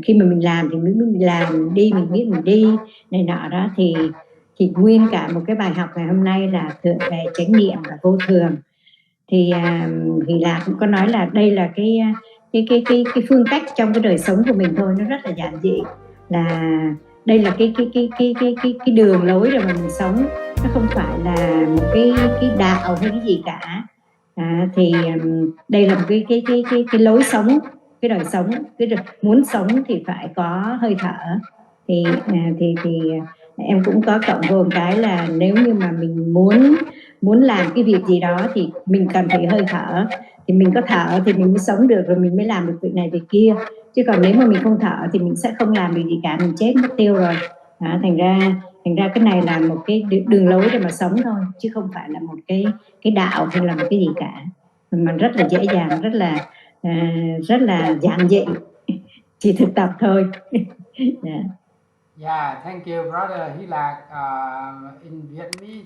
khi mà mình làm thì mình làm, đi mình biết mình đi này nọ đó, thì nguyên cả một cái bài học ngày hôm nay là thượng về chánh niệm và vô thường. Thì Hy Lạc cũng có nói là đây là cái phương cách trong cái đời sống của mình thôi, nó rất là giản dị, là đây là cái đường lối để mà mình sống, nó không phải là một cái đạo hay cái gì cả. Thì đây là một cái lối sống, cái đời sống, muốn sống thì phải có hơi thở. Thì em cũng có cộng vô một cái là nếu như mà mình muốn làm cái việc gì đó thì mình cần phải hơi thở, thì mình có thở thì mình mới sống được, rồi mình mới làm được việc này việc kia. Chứ còn nếu mà mình không thở thì mình sẽ không làm được gì cả, mình chết mất tiêu rồi. Thành ra cái này là một cái đường lối để mà sống thôi, chứ không phải là một cái đạo hay là một cái gì cả. mà rất là dễ dàng, rất là giản dị, chỉ thực tập thôi. Yeah. Yeah, thank you, brother Hilak. In Vietnamese,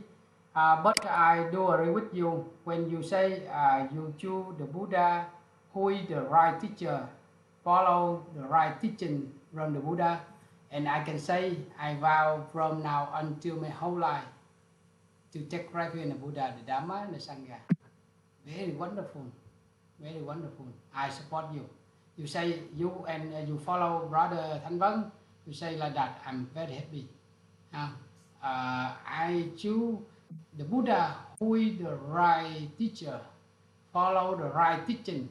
but I do agree with you when you say you choose the Buddha who is the right teacher, follow the right teaching from the Buddha, and I can say I vow from now until my whole life to take refuge in the Buddha, the Dhamma, and the Sangha. Very wonderful, very wonderful. I support you. You say you and you follow brother Thanh Vân. You say like that. I'm very happy. I choose the Buddha who is the right teacher, follow the right teaching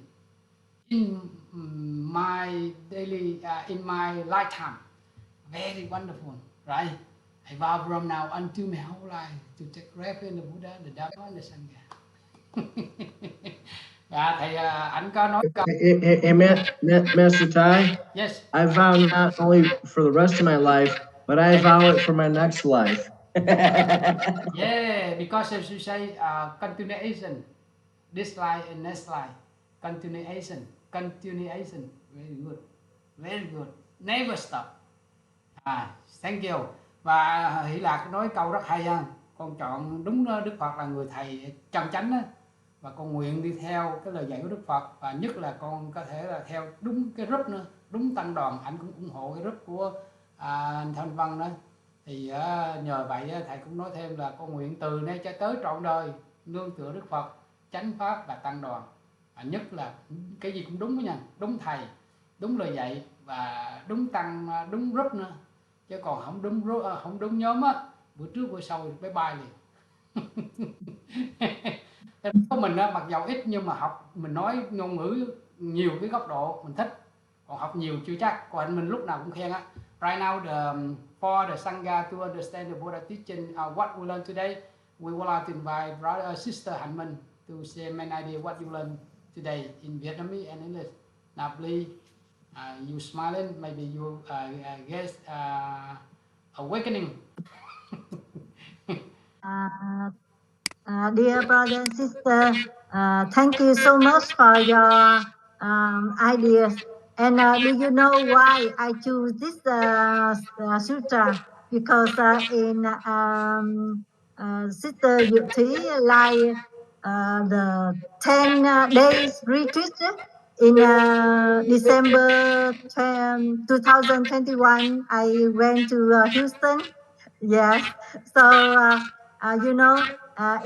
in my daily, in my lifetime. Very wonderful, right? I vow from now until my whole life to take refuge in the Buddha, the Dhamma, and the Sangha. Thầy anh có nói câu. Hey, Master Thai. Yes. I vow not only for the rest of my life, but I vow it for my next life. Yeah, because as you say, continuation, this life and next life, continuation, very good, very good, never stop. Thank you. Và Hy Lạc nói câu rất hay ha, con chọn đúng Đức Phật là người thầy chân chánh á, và con nguyện đi theo cái lời dạy của Đức Phật, và nhất là con có thể là theo đúng cái group nữa, đúng tăng đoàn. Anh cũng ủng hộ cái group của anh Thanh Văn đó. Thì nhờ vậy thầy cũng nói thêm là con nguyện từ nay cho tới trọn đời nương tựa Đức Phật, chánh pháp và tăng đoàn. Nhất là cái gì cũng đúng đó nha, đúng thầy, đúng lời dạy và đúng tăng, đúng group nữa, chứ còn không đúng nhóm á, bữa trước bữa sau bye bye liền. Của mình á, mặc dầu ít nhưng mà học, mình nói ngôn ngữ nhiều cái góc độ mình thích, còn học nhiều chưa chắc. Còn anh mình lúc nào cũng khen á. Right now, for the Sangha to understand the Buddha teaching, what we learned today, we would like to invite brother, sister Han Minh to share many idea what you learned today in Vietnamese and English. Now, please, you smiling, maybe you guess awakening. Dear brother and sister, thank you so much for your ideas. And do you know why I choose this sutra? Because in Sister Diệu Thúy, like the 10 days retreat in December 2021, I went to Houston. Yes, so you know,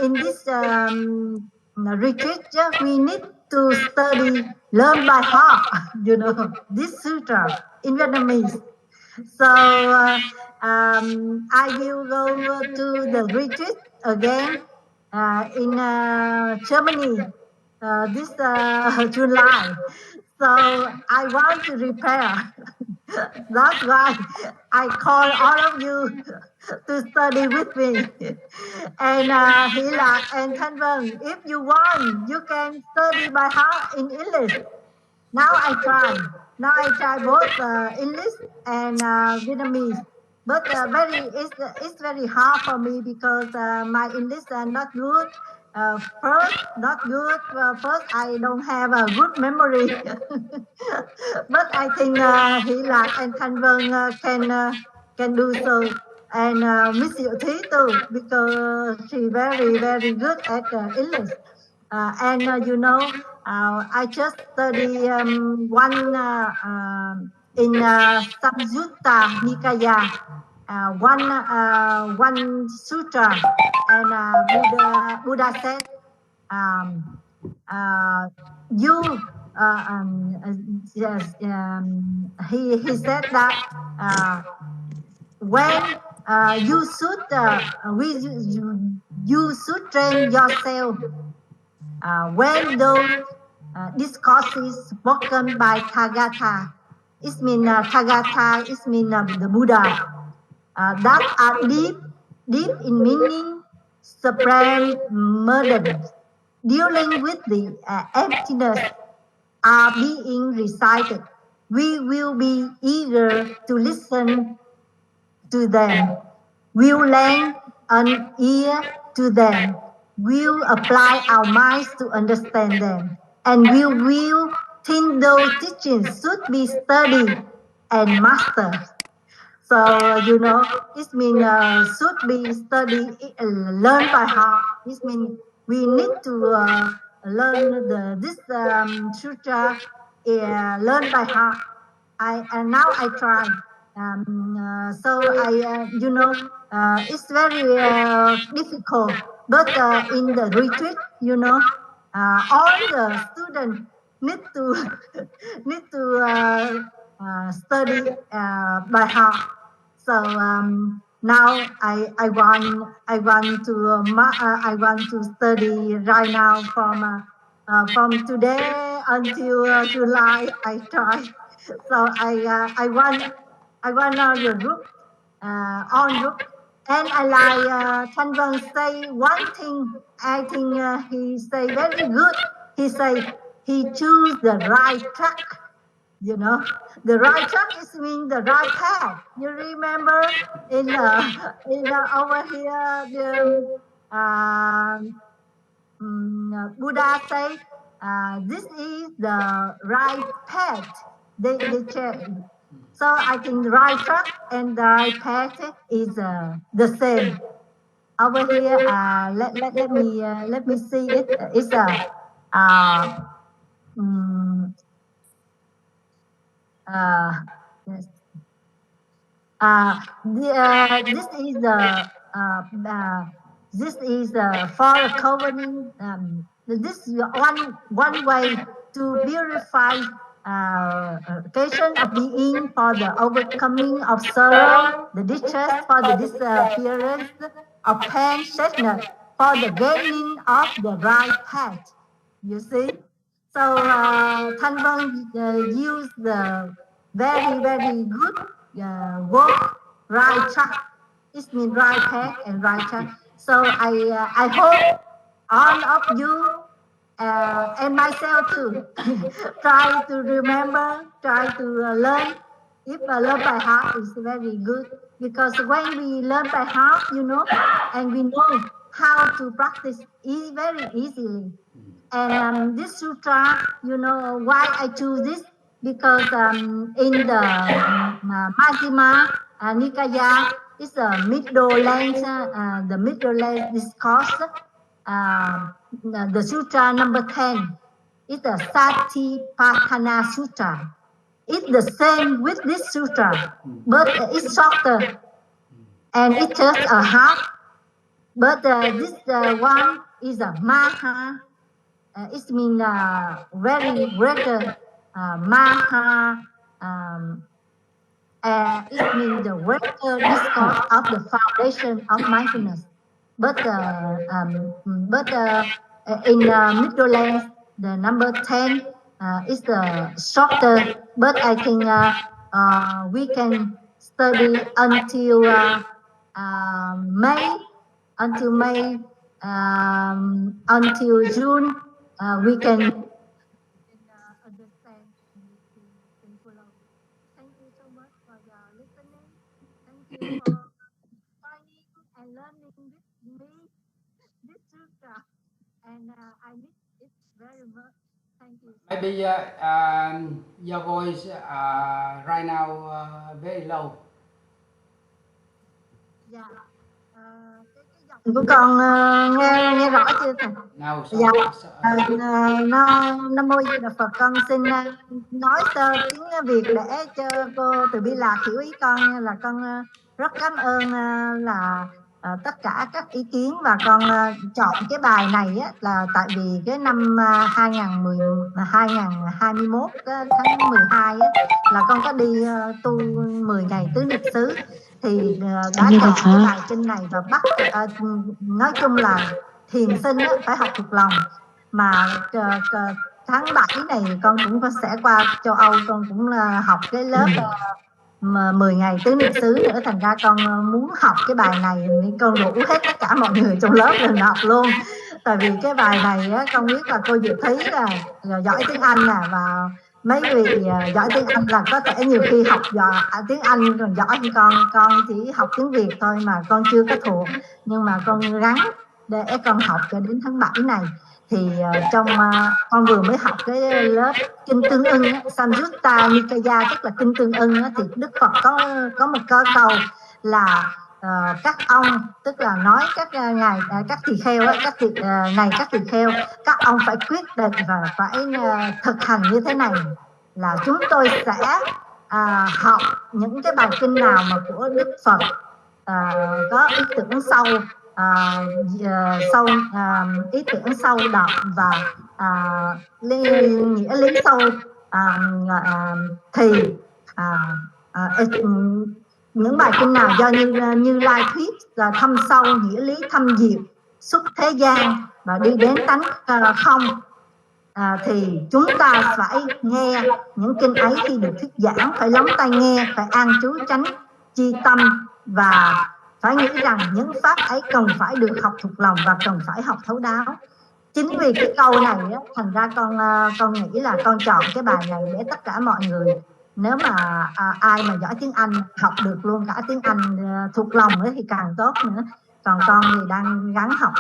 in this retreat, we need to study, learn by heart, you know, this sutra in Vietnamese. So I will go to the retreat again in Germany this July. So I want to prepare. That's why I call all of you to study with me. And Hy Lạc and Thanh Vân, if you want, you can study by heart in English. Now I try both English and Vietnamese. But it's very hard for me because my English are not good. First, I don't have a good memory. But I think Hy Lạc and Thanh Vân can do so. And Miss Diệu Thúy too, because she very, very good at English. And you know, I just study one in Samyutta Nikāya, one sutra, and Buddha said, he said that when you should train yourself when those discourses spoken by Tathagata, it means Tathagata, it means the Buddha, that are deep in meaning, supreme murder, dealing with the emptiness, are being recited. We will be eager to listen to them. We'll lend an ear to them. we'll apply our minds to understand them, and we will think those teachings should be studied and mastered. So, you know, it means should be studied, learned by heart. It means we need to learn this sutra, learn by heart. Now I try. So I, you know, it's very difficult. But in the retreat, you know, all the students need to need to study by heart. So now I want to study right now from today until July. I try. So I want the group on group, and I like Thanh Vân say one thing. I think he say very good. He say he choose the right track. You know, the right track is mean the right path. You remember in over here the Buddha say this is the right path. They check. So I think the right track and the right path is the same. Over here, let me see it. It's yes. This is for recovering. This is one way to purify patient of being, for the overcoming of sorrow, the distress, for the disappearance of pain, sadness, for the gaining of the right path. You see. So Thanh Vân used the very good word, right track. It means right path and right track. So I hope all of you and myself too try to remember, try to learn. If learn by heart is very good, because when we learn by heart, you know, and we know how to practice very easily. And this sutra, you know, why I choose this? Because in the Majjhima Nikāya, it's a middle length, the middle length discourse, the sutra number 10. It's the Satipatthana Sutra. It's the same with this sutra, but it's shorter, and it just a half. But this one is a Maha. It means very greater Maha. It means the greater discourse of the foundation of mindfulness. But in middle length, the number 10 is the shorter. But I think we can study until May, until June. We can understand and we can follow. Thank you so much for your listening. Thank you for finding and learning with me this sutra, and I miss it very much. Thank you. Maybe your voice right now very low. Yeah. Của con nghe rõ chưa thầy? Dạ. Nam mô Di Đà Phật. Con xin nói sơ tiếng Việt để cho cô Từ Bi Lạc hiểu ý con. Là con rất cảm ơn là tất cả các ý kiến, và con chọn cái bài này á, là tại vì cái năm 2021 tháng 12 á, là con có đi tu 10 ngày tứ niệm xứ, thì đã chọn cái bài kinh này và bắt nói chung là thiền sinh á, phải học thuộc lòng. Mà tháng 7 này con cũng sẽ qua châu Âu, con cũng học cái lớp 10 ngày tứ niệm xứ nữa, thành ra con muốn học cái bài này, con rủ hết tất cả mọi người trong lớp lên học luôn. Tại vì cái bài này á, con biết là cô Diệu Thúy là giỏi tiếng Anh nè, và mấy vị giỏi tiếng Anh là có thể nhiều khi học tiếng Anh còn giỏi hơn con chỉ học tiếng Việt thôi mà con chưa có thuộc, nhưng mà con gắng để con học cho đến tháng 7 này. Thì trong con vừa mới học cái lớp kinh tương ưng Samyutta Nikāya, tức là kinh tương ưng thì Đức Phật có một câu là các ông, tức là nói các ngài các tỳ kheo các tỳ kheo, các ông phải quyết định và phải thực hành như thế này, là chúng tôi sẽ học những cái bài kinh nào mà của Đức Phật có ý tưởng ý tưởng sâu đậm và nghĩa lý sâu, thì những bài kinh nào do Như Lai thuyết là thâm sâu, nghĩa lý thâm diệu, xuất thế gian và đi đến tánh không, thì chúng ta phải nghe những kinh ấy khi được thuyết giảng, phải lắng tai nghe, phải an trú tránh chi tâm và phải nghĩ rằng những pháp ấy cần phải được học thuộc lòng và cần phải học thấu đáo. Chính vì cái câu này á, thành ra con nghĩ là con chọn cái bài này để tất cả mọi người, nếu mà ai mà giỏi tiếng Anh học được luôn cả tiếng Anh thuộc lòng nữa thì càng tốt nữa. Còn con thì đang gắng học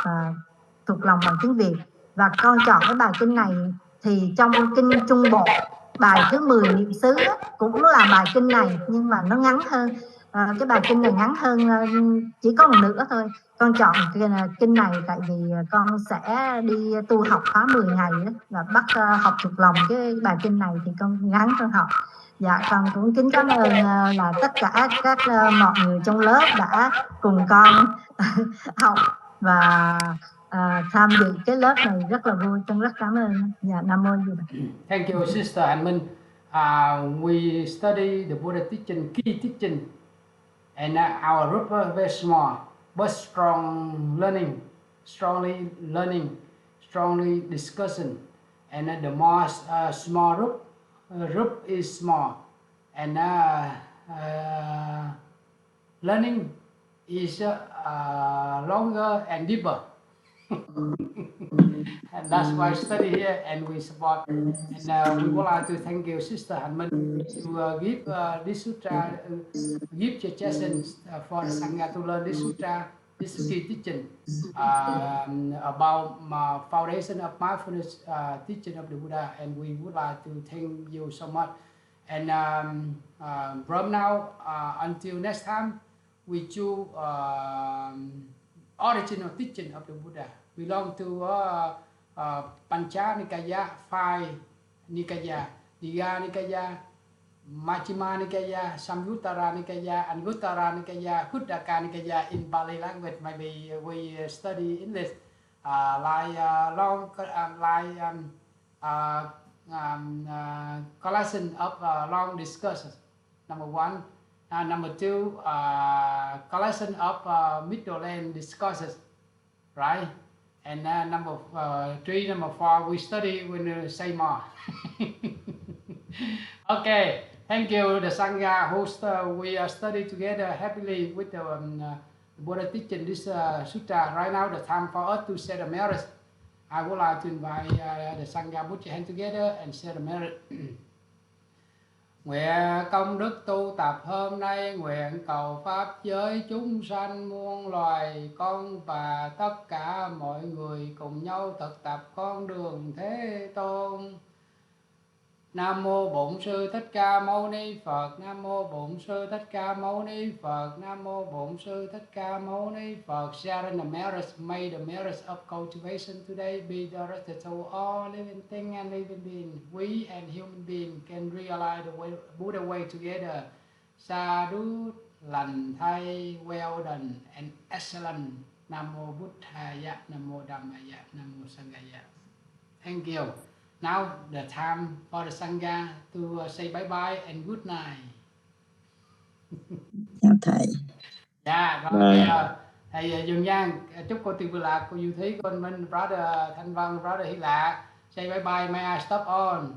thuộc lòng bằng tiếng Việt. Và con chọn cái bài kinh này thì trong kinh Trung Bộ, bài thứ 10 niệm xứ cũng là bài kinh này, nhưng mà nó ngắn hơn. Cái bài kinh này ngắn hơn, chỉ có một nửa thôi. Con chọn kinh này tại vì con sẽ đi tu học khóa 10 ngày đó, và bắt học thuộc lòng cái bài kinh này thì con ngắn con học. Dạ, con cũng kính cảm ơn là tất cả các mọi người trong lớp đã cùng con học và tham dự cái lớp này rất là vui. Con rất cảm ơn. Dạ, Nam mô Di Đà. Thank you, Sister Hạnh Minh. We study the Buddha teaching, key teaching, and our group is very small, but strongly learning, strongly discussion, and the more small group is small, and learning is longer and deeper. And that's why I study here and we support. And we would like to thank you, Sister Hạnh Minh, to give this sutra, give suggestions for the Sangha to learn this sutra, this key teaching about foundation of mindfulness teaching of the Buddha. And we would like to thank you so much. And from now until next time, we choose original teaching of the Buddha. Belong to Pancha Nikāya, 5 Nikāya, Dīgha Nikāya, Majjhima Nikāya, Samyutta Nikāya, and Anguttara Nikāya, Khuddaka Nikāya in Pāli language. Maybe we study English collection of long discourses. Number 1. Number 2, collection of middle length discourses, right? And number 3, number 4, we study when we say more. Okay, thank you, the Sangha host. We study together happily with the Buddha teaching this sutta. Right now, the time for us to share the merit. I would like to invite the Sangha put your hand together and share the merit. Nguyện công đức tu tập hôm nay, nguyện cầu pháp giới chúng sanh muôn loài, con và tất cả mọi người cùng nhau thực tập con đường Thế Tôn. Nam mô Bổn Sư Thích Ca Mâu Ni Phật. Nam mô Bổn Sư Thích Ca Mâu Ni Phật. Nam mô Bổn Sư Thích Ca Mâu Ni Phật. Sharing the merits, may the merits of cultivation today be directed to all living thing and living being. We and human being can realize the way, Buddha way together. Sadhu, lành thay, well done and excellent. Nam mô Buddhaya, Nam mô Dhammaya, Nam mô Sanghaya. Thank you. Now the time for the Sangha to say bye bye and good night. Chào thầy. Dạ, rồi thầy Dường Nhan, chúc cô Tiêu Vừa Lạc, cô Du Thí, cô Minh, brother Thanh Văn, brother Hy Lạ. Say bye bye, may I stop on?